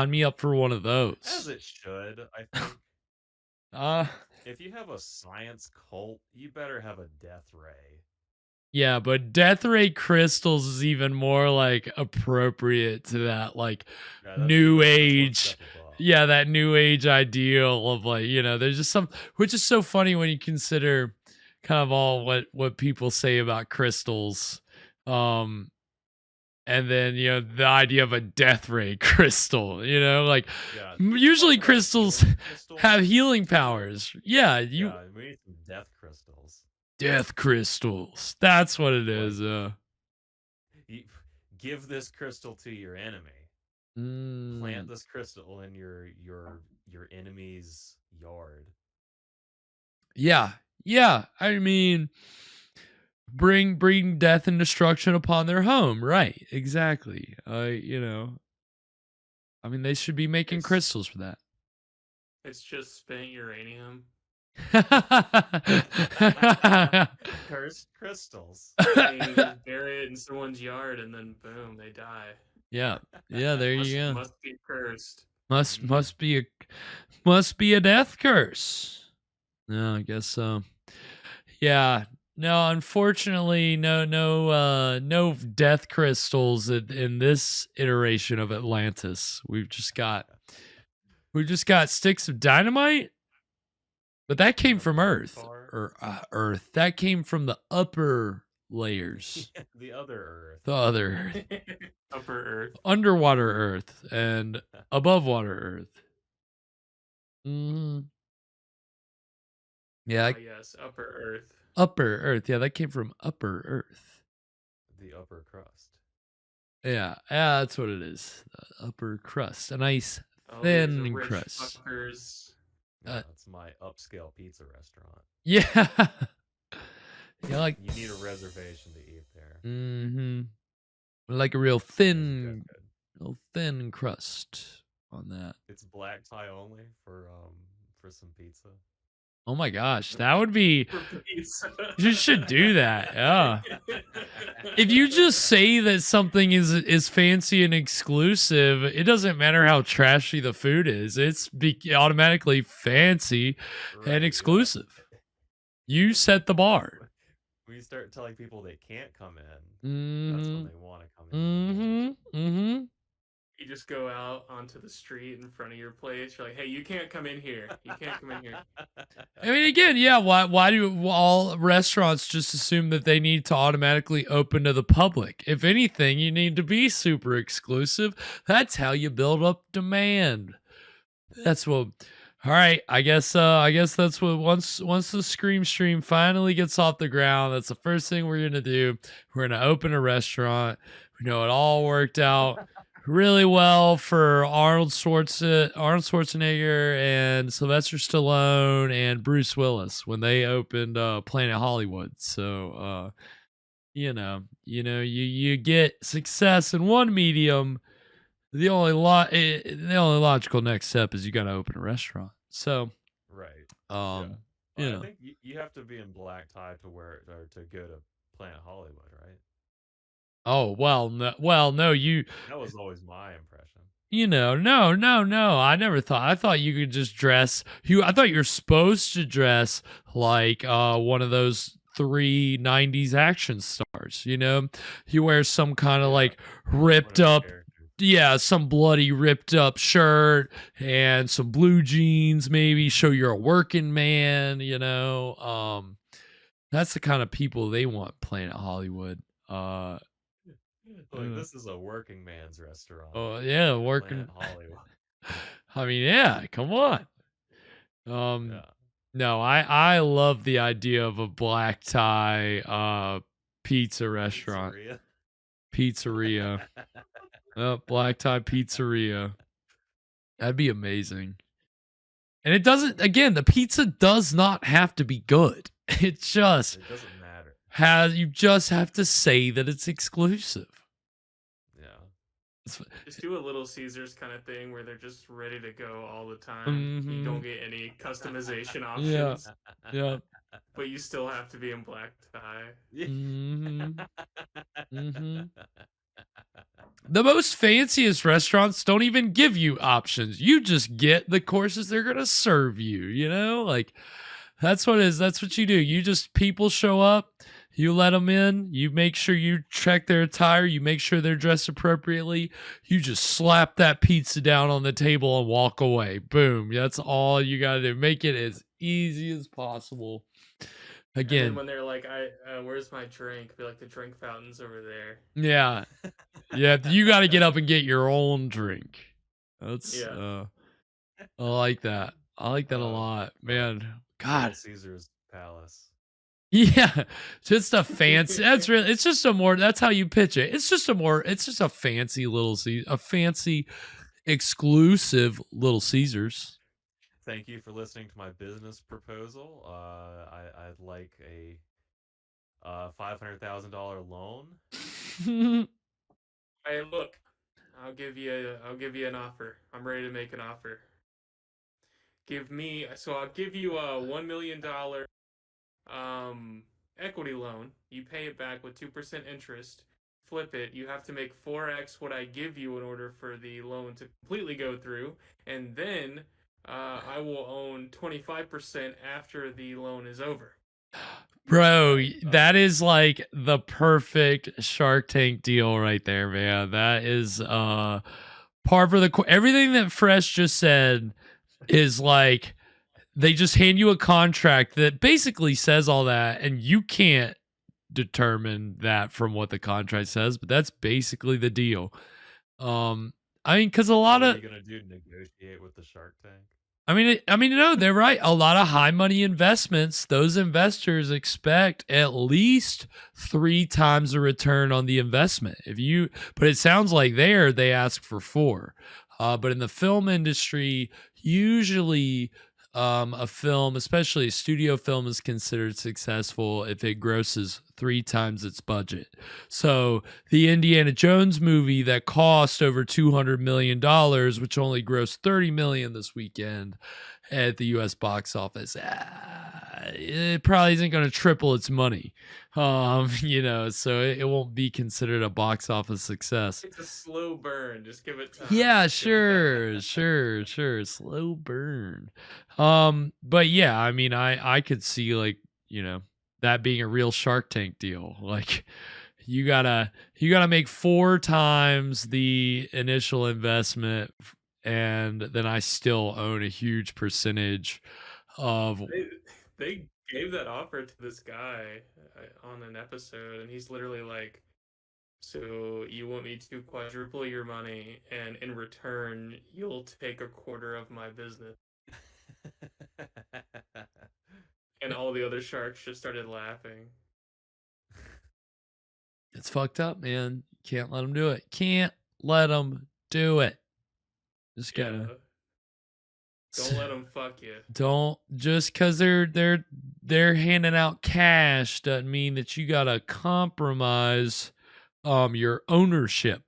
me up for one of those. As it should, I think. If you have a science cult, you better have a death ray. Yeah, but death ray crystals is even more like appropriate to that like new age. Yeah, that new age ideal of like, there's just some, which is so funny when you consider kind of all what people say about crystals. And then, the idea of a death ray crystal, usually crystals have healing powers. Yeah, we need some death crystals. Death crystals. That's what it is. Give this crystal to your enemy. Plant this crystal in your enemy's yard. Yeah. I mean, bring death and destruction upon their home. Right. Exactly. I mean, they should be making crystals for that. It's just spent uranium. Cursed crystals. You just bury it in someone's yard and then boom, they die. Yeah. There you go. Must be cursed. Must be a death curse. No, I guess so. Yeah. No, unfortunately, no death crystals in this iteration of Atlantis. We've just got sticks of dynamite, but that came from Earth or Earth. That came from the upper layers. The other Earth. The other Earth. Upper Earth. Underwater Earth and above water Earth. Mm-hmm. Yeah. Yes, upper Earth. Upper Earth. Yeah, that came from upper Earth. The upper crust. Yeah, that's what it is. The upper crust. A nice thin crust. That's my upscale pizza restaurant. Yeah. You need a reservation to eat there. Mm-hmm. Like a real thin crust on that. It's black tie only for some pizza. Oh my gosh, that would be. You should do that. Yeah. If you just say that something is fancy and exclusive, it doesn't matter how trashy the food is. It's automatically fancy and exclusive. You set the bar. When you start telling people they can't come in, that's when they want to come in. You just go out onto the street in front of your place. You're like, hey, you can't come in here. You can't come in here. I mean, again, yeah, why do all restaurants just assume that they need to automatically open to the public? If anything, you need to be super exclusive. That's how you build up demand. That's what All right, I guess that's what once the Scream stream finally gets off the ground, that's the first thing we're gonna do. We're gonna open a restaurant. We know it all worked out really well for Arnold Schwarzenegger and Sylvester Stallone and Bruce Willis when they opened Planet Hollywood. So you get success in one medium. The only logical next step is you got to open a restaurant. So, Right. um, Well, I think you have to be in black tie to wear or to go to Planet Hollywood, right? Oh no, you. That was always my impression. No. I never thought. I thought you could just dress. I thought you're supposed to dress like one of those 3 90s action stars. You wear some kind of like ripped up. Yeah, some bloody ripped up shirt and some blue jeans, maybe show you're a working man, that's the kind of people they want playing at Hollywood. This is a working man's restaurant. Oh yeah, working Hollywood. I mean, yeah, come on. No, I love the idea of a black tie pizza restaurant. Pizzeria. Oh, black tie pizzeria. That'd be amazing. And it doesn't, again, the pizza does not have to be good. It doesn't matter. You just have to say that it's exclusive. Yeah. Just do a Little Caesars kind of thing where they're just ready to go all the time. You don't get any customization options. Yeah. But you still have to be in black tie. The most fanciest restaurants don't even give you options. You just get the courses they're going to serve you, Like that's what you do. People show up, you let them in, you make sure you check their attire, you make sure they're dressed appropriately. You just slap that pizza down on the table and walk away. Boom. That's all you got to do. Make it as easy as possible. Again, and when they're like, where's my drink? Be like, the drink fountain's over there. Yeah. Yeah, you got to get up and get your own drink. That's I like that. I like that a lot, man. God, Caesar's Palace. Yeah, just a fancy. It's just a more. That's how you pitch it. It's just a fancy Little Caesar, a fancy, exclusive Little Caesars. Thank you for listening to my business proposal. I'd like a $500,000 loan. Hey, look, I'll give you an offer. I'm ready to make an offer. I'll give you a $1 million equity loan. You pay it back with 2% interest. Flip it. You have to make 4x what I give you in order for the loan to completely go through, and then I will own 25% after the loan is over. Bro, that is like the perfect Shark Tank deal right there, man. That is par for the everything that Fresh just said is like they just hand you a contract that basically says all that, and you can't determine that from what the contract says, but that's basically the deal. I mean, because a lot of what are you gonna do? Negotiate with the Shark Tank? I mean, no, they're right. A lot of high money investments, those investors expect at least 3 times the return on the investment. But it sounds like they ask for 4. But in the film industry, usually a film, especially a studio film, is considered successful if it grosses 3 times its budget. So the Indiana Jones movie that cost over $200 million, which only grossed $30 million this weekend at the U.S. box office, it probably isn't going to triple its money. So it won't be considered a box office success. It's a slow burn. Just give it time. Yeah, sure. Slow burn. But yeah, I mean, I could see that being a real Shark Tank deal. Like you gotta make 4 times the initial investment, and then I still own a huge percentage of. They gave that offer to this guy on an episode, and he's literally like, so you want me to quadruple your money, and in return, you'll take 1/4 of my business. And all the other sharks just started laughing. It's fucked up, man. Can't let them do it. Can't let them do it. Just gotta. Don't let them fuck you. Don't, just because they're handing out cash doesn't mean that you gotta compromise your ownership.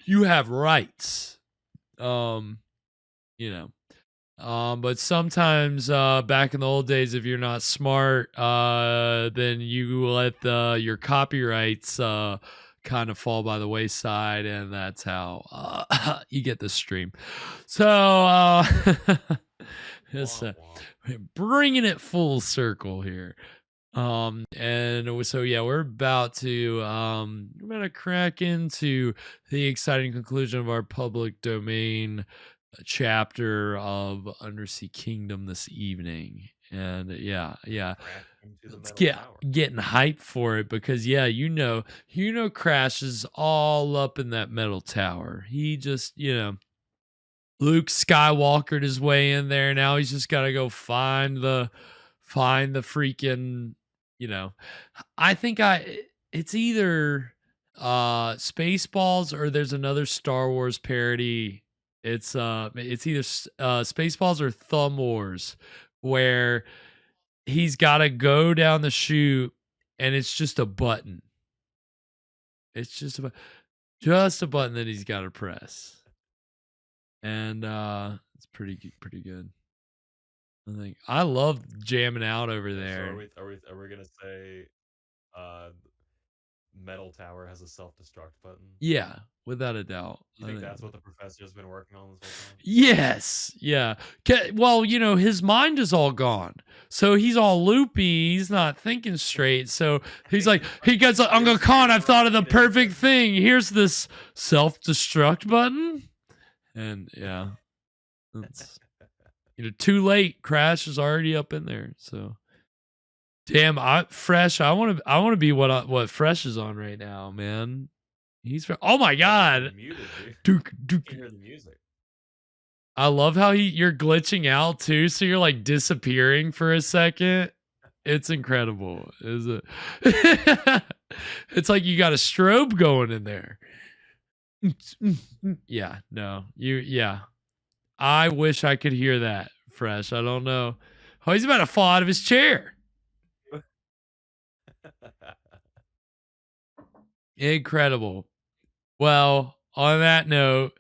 You have rights. You know. But sometimes back in the old days, if you're not smart, then you let your copyrights kind of fall by the wayside, and that's how you get the stream. So just bringing it full circle here. And so yeah, we're about to crack into the exciting conclusion of our public domain chapter of Undersea Kingdom this evening. And yeah, let's getting hyped for it, because you know Crash is all up in that metal tower. He just, Luke Skywalkered his way in there. Now he's just got to go find the freaking, I think it's either Spaceballs, or there's another Star Wars parody. It's either Spaceballs or Thumb Wars, where he's got to go down the chute and it's just a button. It's just a button that he's got to press. And it's pretty good. I think I love jamming out over there. So are we gonna say metal tower has a self-destruct button? Yeah, without a doubt. You think that's what the professor's been working on this whole time? Yes. Yeah. Well, his mind is all gone. So he's all loopy. He's not thinking straight. So he's like, Uncle Khan, I've thought of the perfect thing. Here's this self-destruct button. And yeah. It's, too late. Crash is already up in there. So damn, Fresh. I want to be what Fresh is on right now, man. Oh my god, Duke. Hear the music. I love how you're glitching out too, so you're like disappearing for a second. It's incredible, is it? It's like you got a strobe going in there. Yeah, no, I wish I could hear that, Fresh. I don't know. Oh, he's about to fall out of his chair. Incredible. Well, on that note,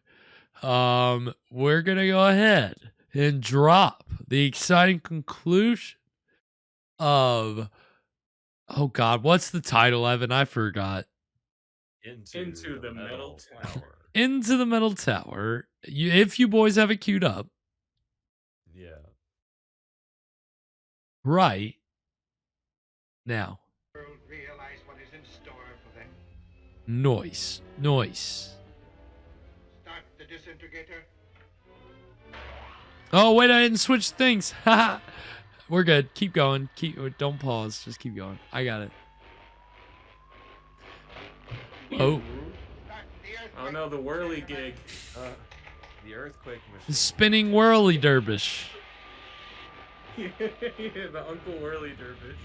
we're gonna go ahead and drop the exciting conclusion of, oh god, what's the title, Evan? I forgot. Into the metal tower. Into the metal tower. If you boys have it queued up. Yeah. Right now. Realize what is in store for them. Noise. Start the disintegrator. Oh wait, I didn't switch things. We're good. Keep going. Don't pause. Just keep going. I got it. Oh. Oh no, the whirly gig. The earthquake machine. The spinning whirly dervish. Yeah, the Uncle Whirly dervish.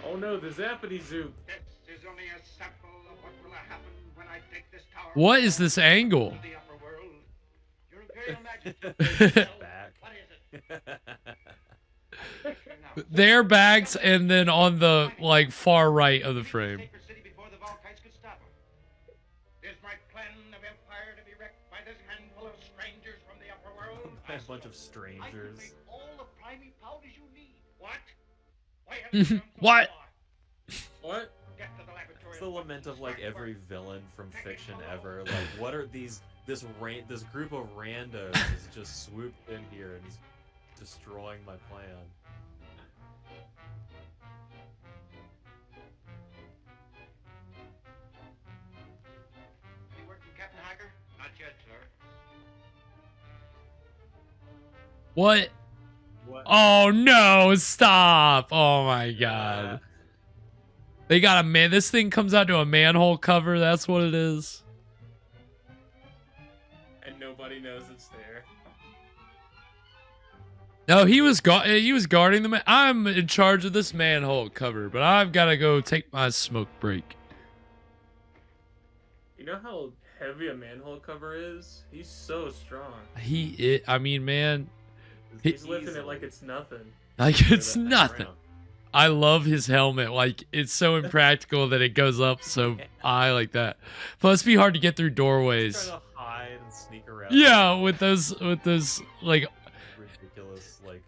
Oh no, the Zappity Zoop. This is only a sample of what will happen when I take this tower. What is this angle? The upper world. Your Imperial Majesty. Back. What is it? Their backs, and then on the far right of the frame. Is my plan of empire to be wrecked by this handful of strangers from the upper world? A bunch of strangers. I can make all the primary powders you need. What? Why have you done so What? far? What? Get to the laboratory. It's the lament of every villain from fiction ever. What are these? This group of randos is just swooped in here and is destroying my plan. Any word from Captain Hacker? Not yet, sir. What? Oh no, stop. Oh my god. They got this thing comes out to a manhole cover, that's what it is. And Nobody knows it's there. No, he was guarding the man. I'm in charge of this manhole cover, but I've got to go take my smoke break. You know how heavy a manhole cover is? He's so strong. I mean, man. He's lifting it like it's nothing. Like it's nothing. I love his helmet. Like it's so impractical that it goes up so high like that. Plus, it'd be hard to get through doorways. Trying to hide and sneak around. Yeah, with those like ridiculous like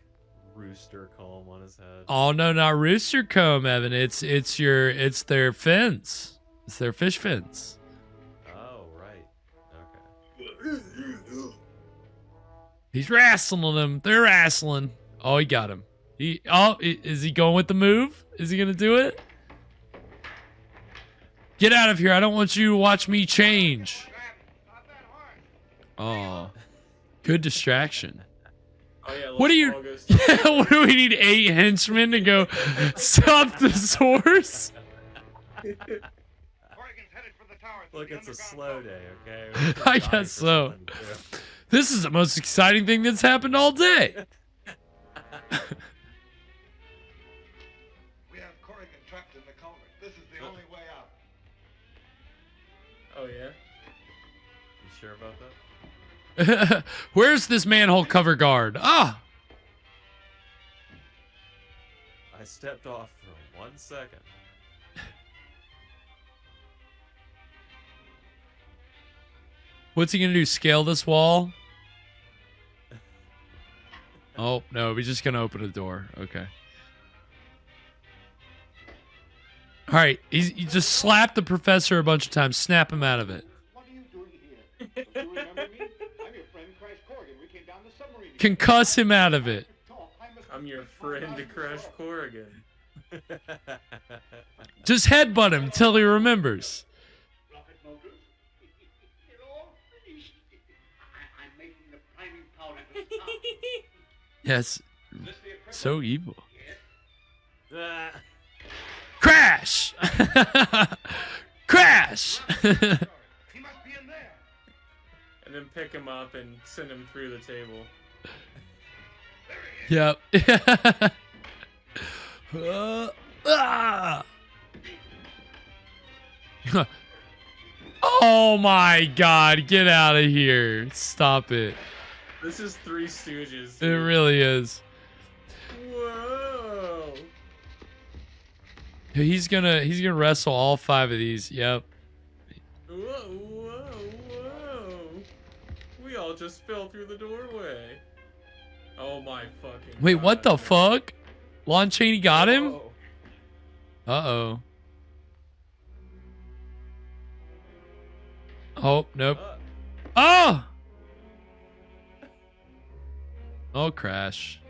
rooster comb on his head. Oh no, not rooster comb, Evan. It's their fins. It's their fish fins. Oh right. Okay. He's wrestling them. They're wrestling. Oh, he got him. Is he going with the move? Is he gonna do it? Get out of here! I don't want you to watch me change. Oh, good distraction. Oh, yeah, What do you? What do we need? 8 henchmen to go stop this horse? Look, it's a slow day, okay? I guess so. This is the most exciting thing that's happened all day. We have Corrigan trapped in the culvert. This is the only way out. Oh yeah? You sure about that? Where's this manhole cover guard? Ah! I stepped off for 1 second. What's he gonna do? Scale this wall? Oh no, we're just gonna open a door. Okay. All right, he just slapped the professor a bunch of times. Snap him out of it. What are you doing here? Do you remember me? I'm your friend, Crash Corrigan. We came down the submarine. Concuss him out of it. I'm your friend, Crash Corrigan. Just headbutt him till he remembers. Rocket motors. They're all finished. I'm making the priming powder to stop. Yes. So evil. Ah. Crash! Crash! He must be in there. And then pick him up and send him through the table. Yep. Oh my god, get out of here. Stop it. This is Three Stooges. It really is. Whoa. He's gonna wrestle all 5 of these. Yep. Whoa, whoa, whoa. We all just fell through the doorway. Oh my fucking Wait, God. what the fuck? Lon Chaney got him? Uh-oh. Oh, nope. Oh! Oh, Crash.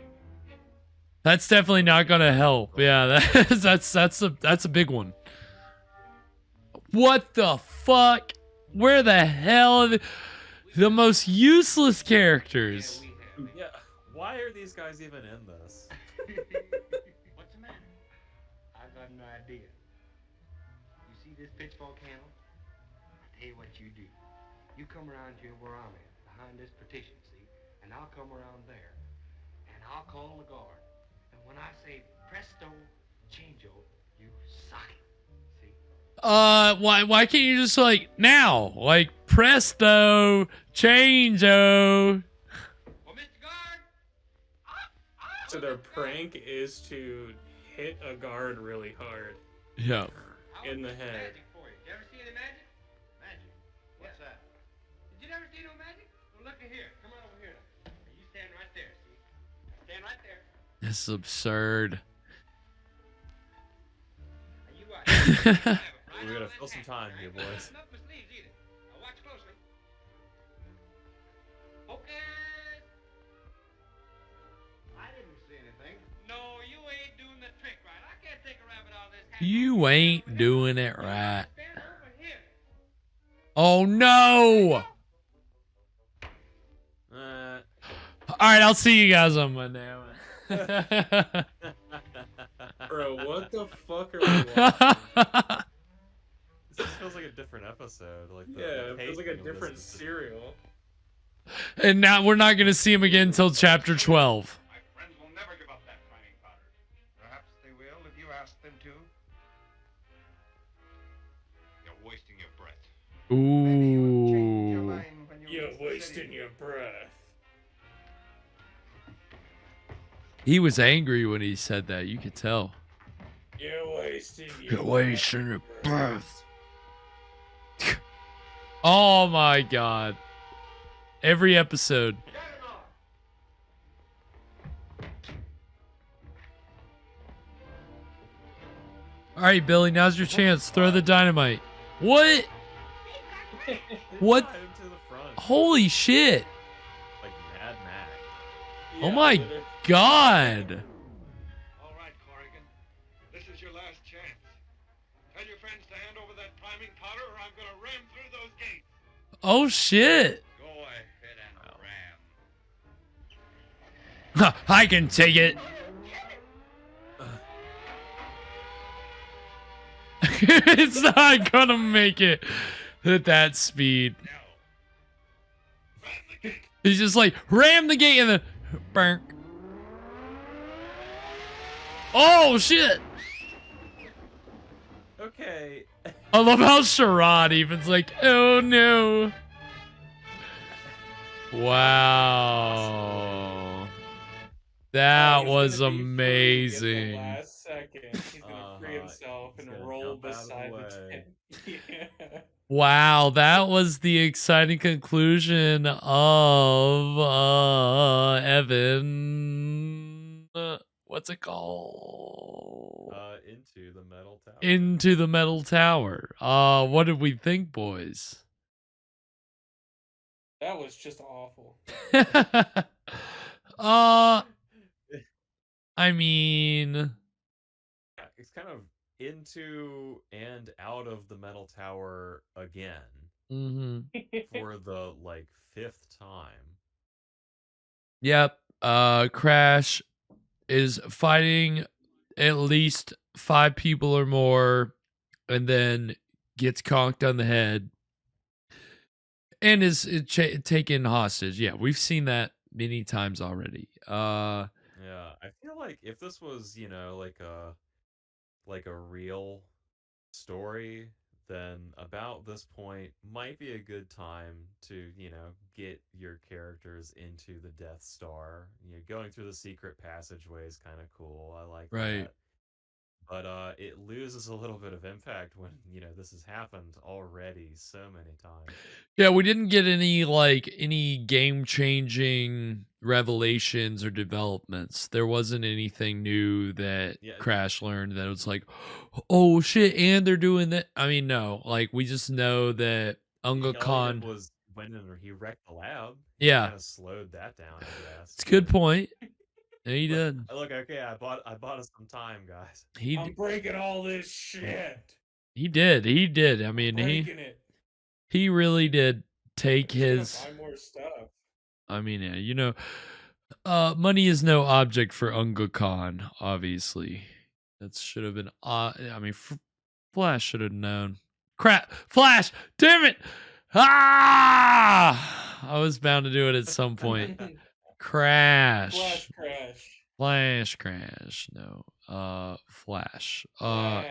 That's definitely not gonna help. Yeah, that's a big one. What the fuck? Where the hell are the most useless characters? Yeah, why are these guys even in this? What's the matter? I've got an idea. You see this pitchfork handle? I'll tell you what you do. You come around here where I'm at, behind this partition, see? And I'll come around there. And I'll call the guard. And when I say presto, changeo, you sock it. See? Why can't you just like now? Like presto, change-o. So their prank is to hit a guard really hard. Yeah. In the head. You ever see any magic? Magic? What's that? Did you never see no magic? Well, look at here. Come on over here. You stand right there, see? Stand right there. This is absurd. You watch. We're gonna fill some time here, boys. Not my sleeves either. Now watch closely. Okay. I didn't see anything. No, you ain't doing the trick right. I can't take a rabbit out of this hat. You ain't doing it right. Oh no! All right, I'll see you guys on Monday. Bro, what the fuck are we watching? This just feels like a different episode. Like Yeah, it feels like a different serial. And now we're not going to see him again until chapter 12. My friends will never give up that priming powder. Perhaps they will if you ask them to. You're wasting your breath. Ooh. You're wasting your breath. He was angry when he said that. You could tell. You're wasting your breath. Oh my god. Every episode. All right, Billy, now's your chance. Throw the dynamite. What? What? Into the front. Holy shit. Like Mad Max. Oh my god. All right, Corrigan. This is your last chance. Tell your friends to hand over that priming powder or I'm going to ram through those gates. Oh shit. Go ahead and ram. I can take it. It's not gonna make it at that speed. He's just like, ram the gate and then burn. Oh shit. Okay. I love how Sherrod even's like, oh no. Wow. That was amazing. The last second, he's gonna free himself and roll beside the tent. Yeah. Wow, that was the exciting conclusion of Evan. What's it called? Into the Metal Tower. Into the Metal Tower. What did we think, boys? That was just awful. I mean, it's kind of into and out of the Metal Tower again for the like 5th time. Yep. Crash is fighting at least 5 people or more and then gets conked on the head and is taken hostage. Yeah, we've seen that many times already. Yeah, I feel like if this was, like a real story, then about this point might be a good time to, get your characters into the Death Star. Going through the secret passageway is kind of cool. I like that. But it loses a little bit of impact when, this has happened already so many times. Yeah, we didn't get any game-changing revelations or developments. There wasn't anything new that Crash learned that was like, oh shit, and they're doing that. I mean, no, we just know that Unga Khan was when he wrecked the lab. Yeah, kind of slowed that down, I guess. It's a good point. Yeah, he did. Look, okay, I bought us some time, guys. I'm breaking all this shit. He did. I mean, he really did take his. Buy more stuff. I mean, yeah, money is no object for Unga Khan. Obviously, that should have been. I mean, Flash should have known. Crap, Flash! Damn it! Ah! I was bound to do it at some point. Crash. Flash crash. No. Flash.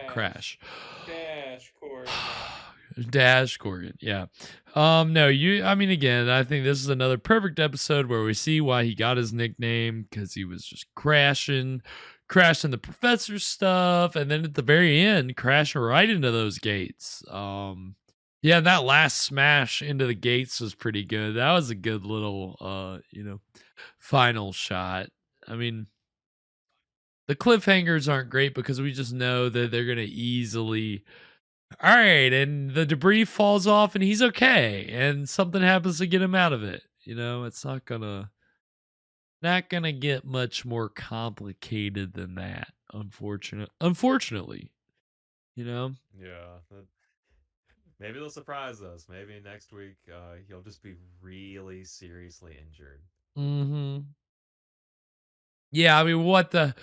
Crash. Dash Corrigan. Yeah. No, I mean, again, I think this is another perfect episode where we see why he got his nickname, because he was just crashing the professor's stuff, and then at the very end, crashing right into those gates. Yeah, that last smash into the gates was pretty good. That was a good little final shot. I mean, the cliffhangers aren't great because we just know that they're going to easily, all right, and the debris falls off and he's okay, and something happens to get him out of it. It's not gonna get much more complicated than that, unfortunately. Yeah. Maybe they'll surprise us. Maybe next week he'll just be really seriously injured. Yeah, I mean, what the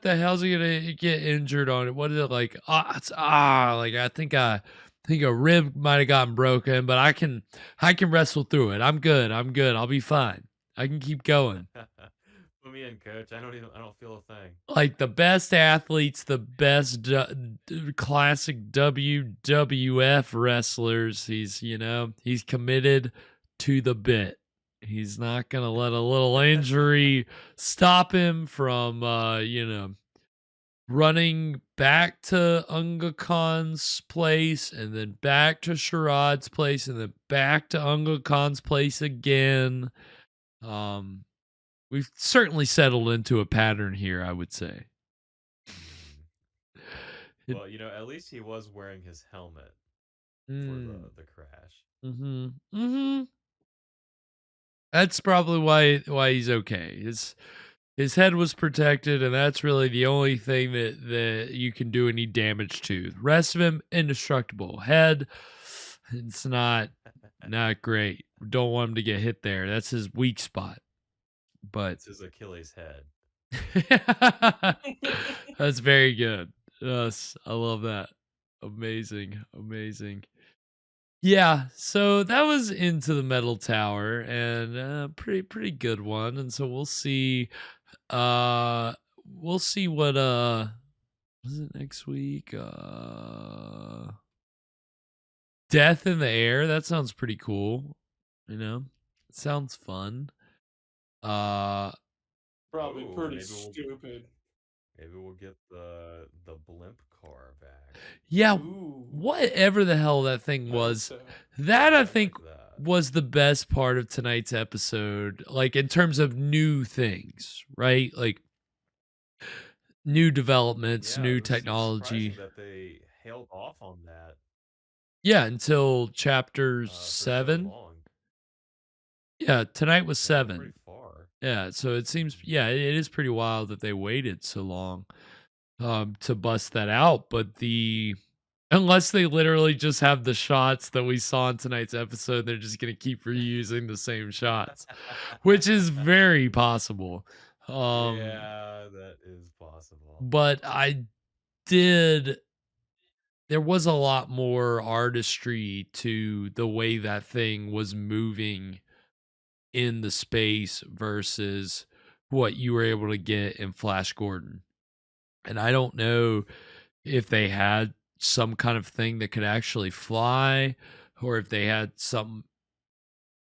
hell's he gonna get injured on? What is it like? I think think a rib might have gotten broken, but I can wrestle through it. I'm good. I'll be fine. I can keep going. Put me in, coach. I don't feel a thing. Like the best athletes, the best classic WWF wrestlers. He's committed to the bit. He's not going to let a little injury stop him from, running back to Unga Khan's place and then back to Sharad's place and then back to Unga Khan's place again. We've certainly settled into a pattern here, I would say. Well, at least he was wearing his helmet for the crash. That's probably why he's okay. His head was protected, and that's really the only thing that you can do any damage to. The rest of him, indestructible. Head, it's not great. Don't want him to get hit there. That's his weak spot. But it's his Achilles head. That's very good. Yes, I love that. Amazing. Yeah, so that was Into the Metal Tower, and pretty good one. And so we'll see what is it next week? Death in the Air. That sounds pretty cool. It sounds fun. Probably pretty stupid. Maybe we'll get the blimp car back. Yeah, whatever the hell that thing was. That I think was the best part of tonight's episode, like in terms of new things, right? Like new developments, new technology. That they held off on that. Yeah, until chapter 7. So long. Yeah, tonight was 7. Pretty far. Yeah, so it seems, it is pretty wild that they waited so long to bust that out. But unless they literally just have the shots that we saw in tonight's episode, they're just going to keep reusing the same shots, which is very possible. Yeah, that is possible. But there was a lot more artistry to the way that thing was moving in the space versus what you were able to get in Flash Gordon. And I don't know if they had some kind of thing that could actually fly, or if they had some.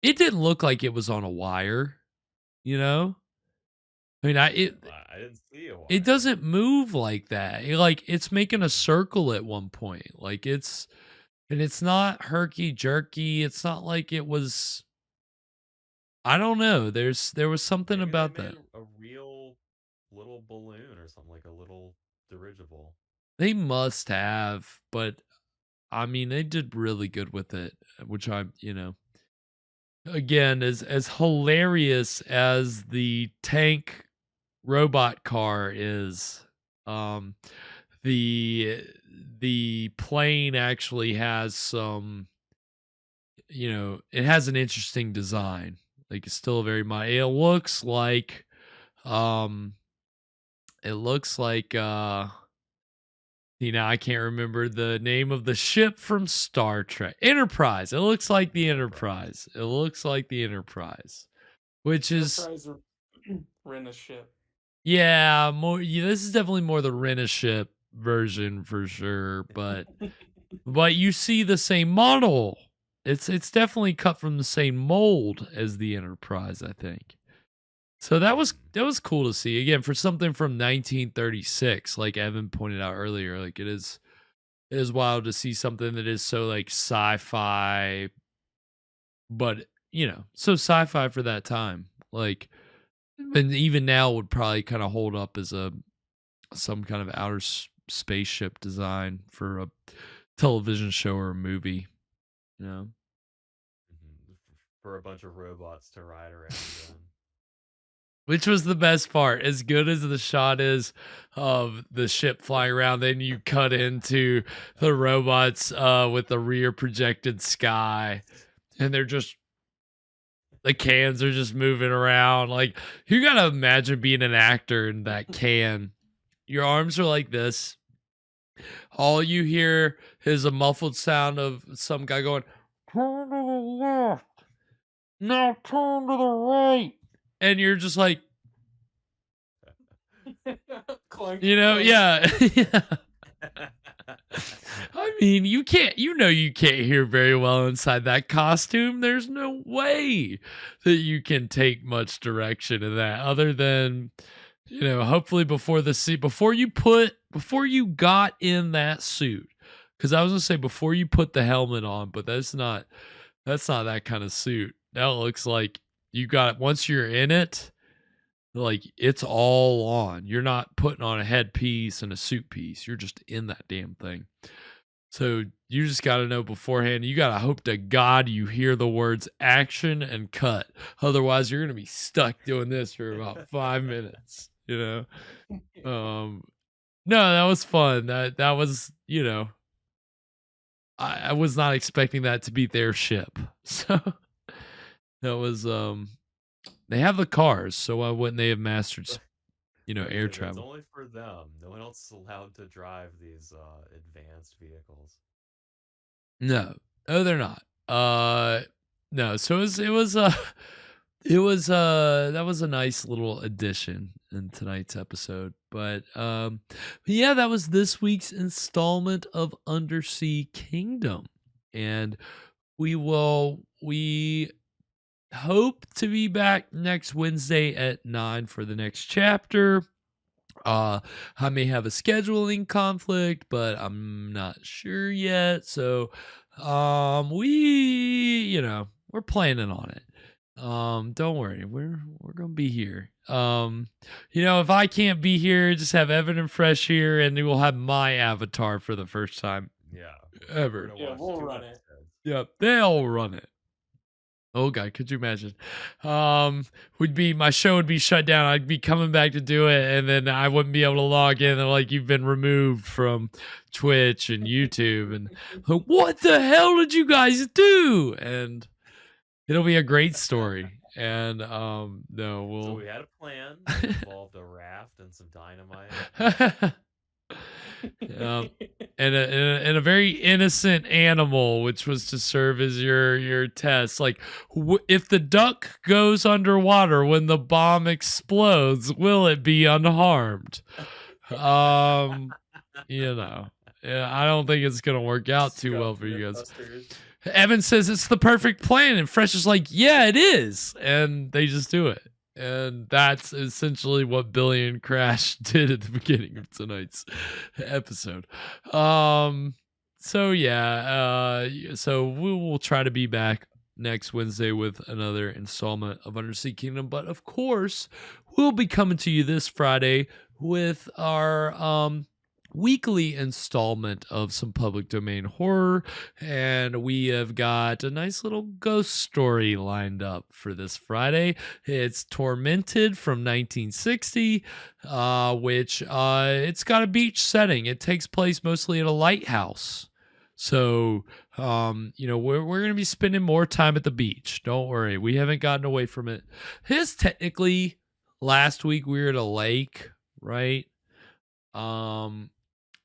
It didn't look like it was on a wire, I mean, I didn't see a wire. It doesn't move like that. It's making a circle at one point. It's not herky jerky. It's not like it was. I don't know. There was something Maybe about they that. made a real little balloon or something, like a little dirigible. They must have, but I mean, they did really good with it, which again, as hilarious as the tank robot car is, the plane actually has some, it has an interesting design. Like, it's still very it looks like I can't remember the name of the ship from Star Trek. Enterprise. It looks like the Enterprise. Which is rent a ship. Yeah, this is definitely more the rent a ship version for sure, but you see the same model. It's definitely cut from the same mold as the Enterprise, I think. So that was cool to see. Again, for something from 1936, like Evan pointed out earlier, like it is wild to see something that is so like sci-fi, but so sci-fi for that time. Like, and even now would probably kind of hold up as some kind of outer spaceship design for a television show or a movie, For a bunch of robots to ride around in. Which was the best part. As good as the shot is of the ship flying around, then you cut into the robots with the rear projected sky, and the cans are just moving around. Like, you gotta imagine being an actor in that can. Your arms are like this. All you hear is a muffled sound of some guy going, "Turn to the left. Now turn to the right." And you're just like, Clunk, yeah. Yeah. I mean, you can't hear very well inside that costume. There's no way that you can take much direction in that other than, hopefully before you got in that suit. Cause I was gonna say before you put the helmet on, but that's not that kind of suit. That looks like once you're in it, like it's all on. You're not putting on a headpiece and a suit piece. You're just in that damn thing. So you just got to know beforehand. You got to hope to God you hear the words action and cut. Otherwise, you're going to be stuck doing this for about 5 minutes, No, that was fun. That was, I was not expecting that to be their ship. So that was, they have the cars. So why wouldn't they have mastered, air travel? It's only for them. No one else is allowed to drive these advanced vehicles. No, they're not. No. So that was a nice little addition in tonight's episode. But yeah, that was this week's installment of Undersea Kingdom, and we hope to be back next Wednesday at 9 for the next chapter. I may have a scheduling conflict, but I'm not sure yet. So, we're planning on it. Don't worry. We're going to be here. If I can't be here, just have Evan and Fresh here, and we'll have my avatar for the first time. Yeah. Ever. Yeah, we'll run it. Yep. They'll run it. Oh God, could you imagine? My show would be shut down. I'd be coming back to do it, and then I wouldn't be able to log in. And like, you've been removed from Twitch and YouTube, and like, what the hell did you guys do? And it'll be a great story. And no, So we had a plan that involved a raft and some dynamite. And a very innocent animal, which was to serve as your test. Like, if the duck goes underwater when the bomb explodes, will it be unharmed? Yeah, I don't think it's gonna work out too well for you guys. Evan says it's the perfect plan, and Fresh is like, yeah, it is, and they just do it. And that's essentially what Billy and Crash did at the beginning of tonight's episode. So yeah, so we will try to be back next Wednesday with another installment of Undersea Kingdom. But of course, we'll be coming to you this Friday with our weekly installment of some public domain horror, and we have got a nice little ghost story lined up for this Friday. It's Tormented from 1960, which it's got a beach setting. It takes place mostly at a lighthouse. So, we're going to be spending more time at the beach. Don't worry. We haven't gotten away from it. Technically, last week we were at a lake, right?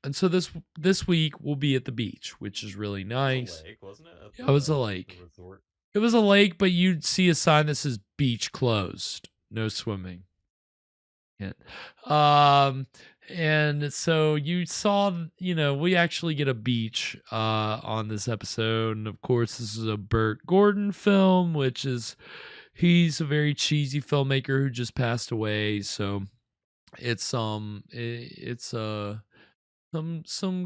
And so this week we'll be at the beach, which is really nice. It was a lake, wasn't it? Yeah, it was a lake. Resort. It was a lake, but you'd see a sign that says beach closed, no swimming. Yeah. And so you saw, we actually get a beach on this episode, and of course this is a Burt Gordon film, he's a very cheesy filmmaker who just passed away. So it's some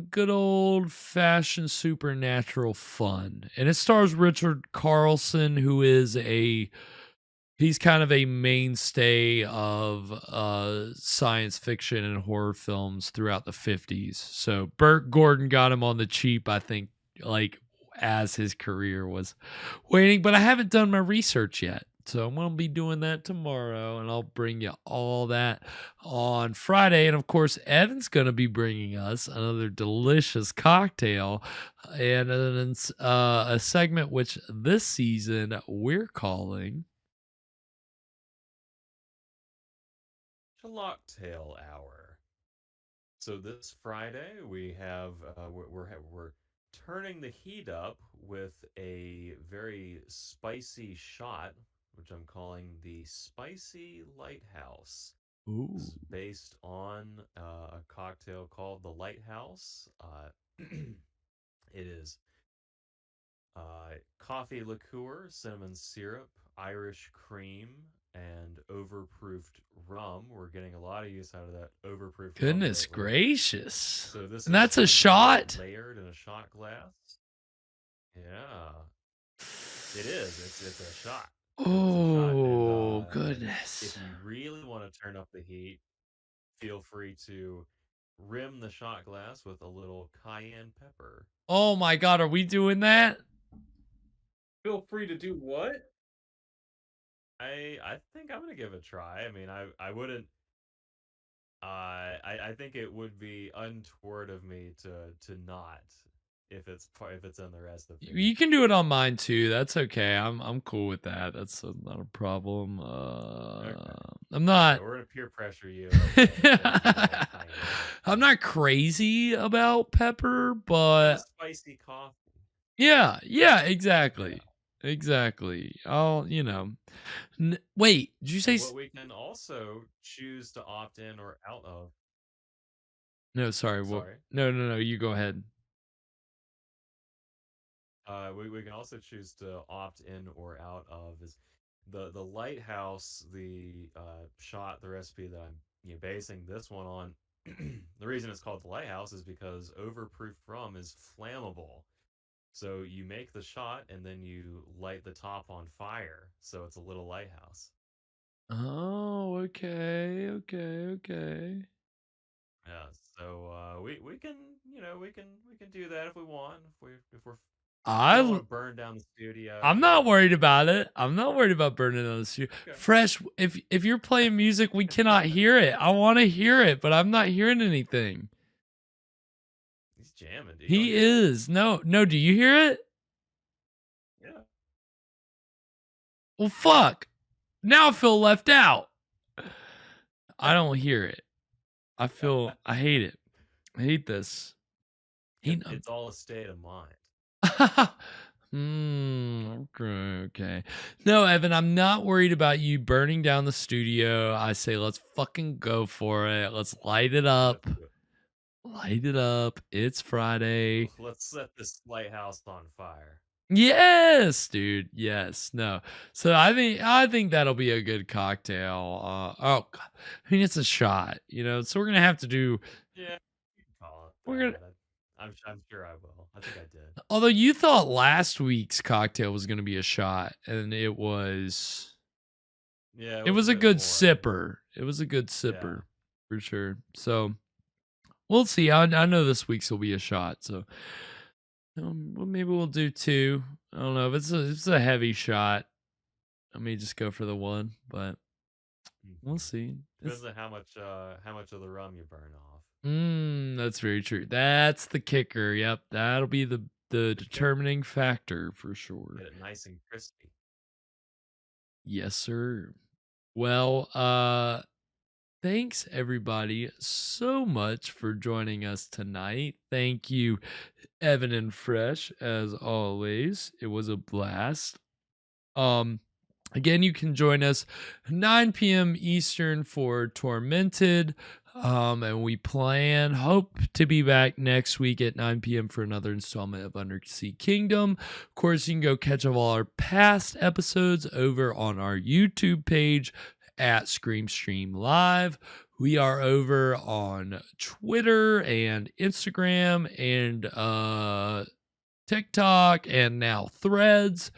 good old fashioned supernatural fun, and it stars Richard Carlson, who is he's kind of a mainstay of science fiction and horror films throughout the 50s. So Burt Gordon got him on the cheap, I think, like as his career was waiting, but I haven't done my research yet. So I'm going to be doing that tomorrow, and I'll bring you all that on Friday. And, of course, Evan's going to be bringing us another delicious cocktail and a segment which this season we're calling SCHLOCK Hour. So this Friday we have we're turning the heat up with a very spicy shot, which I'm calling the Spicy Lighthouse. Ooh. It's based on a cocktail called the Lighthouse. It is coffee liqueur, cinnamon syrup, Irish cream, and overproofed rum. We're getting a lot of use out of that overproofed Goodness rum lately. gracious. So this And is that's a going to be shot? layered in a shot glass. Yeah. It is. It's a shot. Oh, If goodness. you really want to turn up the heat, feel free to rim the shot glass with a little cayenne pepper. Oh my God, are we doing that? Feel free to do what? I think I'm gonna give it a try. I mean, I wouldn't. I think it would be untoward of me to not if it's in the recipe. You can do it on mine too. That's okay. I'm cool with that. That's not a problem. I'm not. We're gonna peer pressure you. I'm not crazy about pepper, but spicy coffee. Yeah, exactly. Exactly. I'll, wait, did you say? What we can also choose to opt in or out of. No, sorry. Sorry. No. You go ahead. We can also choose to opt in or out of is the Lighthouse, the shot, the recipe that I'm basing this one on. The reason it's called the Lighthouse is because overproof rum is flammable. So you make the shot and then you light the top on fire, so it's a little lighthouse. Oh, okay. Yeah, so we can we can do that if we want. If we're I don't want to burn down the studio. I'm not worried about it. I'm not worried about burning down the studio. Okay. Fresh, if you're playing music, we cannot hear it. I want to hear it, but I'm not hearing anything. He's jamming, dude. He is. No, do you hear it? Yeah. Well, fuck. Now I feel left out. I don't hear it. I hate it. I hate this. It's all a state of mind. Okay. No, Evan, I'm not worried about you burning down the studio. I say let's fucking go for it. Let's light it up. Light it up. It's Friday. Let's set this lighthouse on fire. Yes, dude. Yes. No. So I think that'll be a good cocktail. I mean, it's a shot, so we're gonna have to do. Yeah, you can call it. We're gonna. I'm sure I will. I think I did. Although you thought last week's cocktail was gonna be a shot, and it was. Yeah, it was a good sipper. It was a good sipper for sure. So we'll see. I know this week's will be a shot. So. Well, maybe we'll do 2. I don't know. If it's a heavy shot, I may just go for the 1, but we'll see. Depends on how much of the rum you burn off. That's very true. That's the kicker. Yep, that'll be the determining factor for sure. Get it nice and crispy. Yes, sir. Well, thanks everybody so much for joining us tonight. Thank you, Evan and Fresh, as always. It was a blast. Again, you can join us 9 p.m. Eastern for Tormented. And we hope to be back next week at 9 p.m. for another installment of Undersea Kingdom. Of course, you can go catch up all our past episodes over on our YouTube page at Scream Stream Live. We are over on Twitter and Instagram and TikTok and now Threads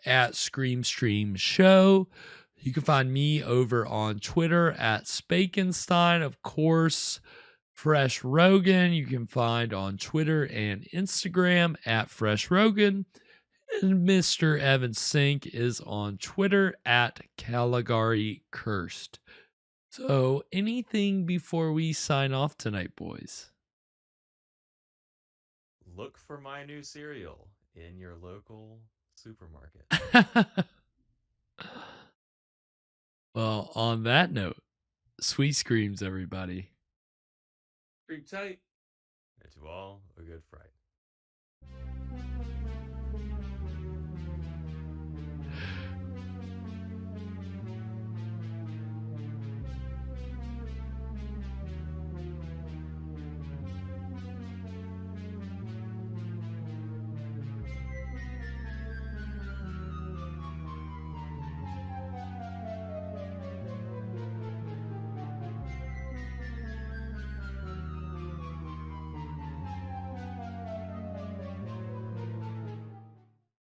at Scream Stream Show. You can find me over on Twitter at Spakenstein. Of course, Fresh Rogan you can find on Twitter and Instagram at Fresh Rogan. And Mr. Evan Sink is on Twitter at Caligari Cursed. So, anything before we sign off tonight, boys? Look for my new cereal in your local supermarket. Well, on that note, sweet screams, everybody. Creep tight. And to all, a good fright.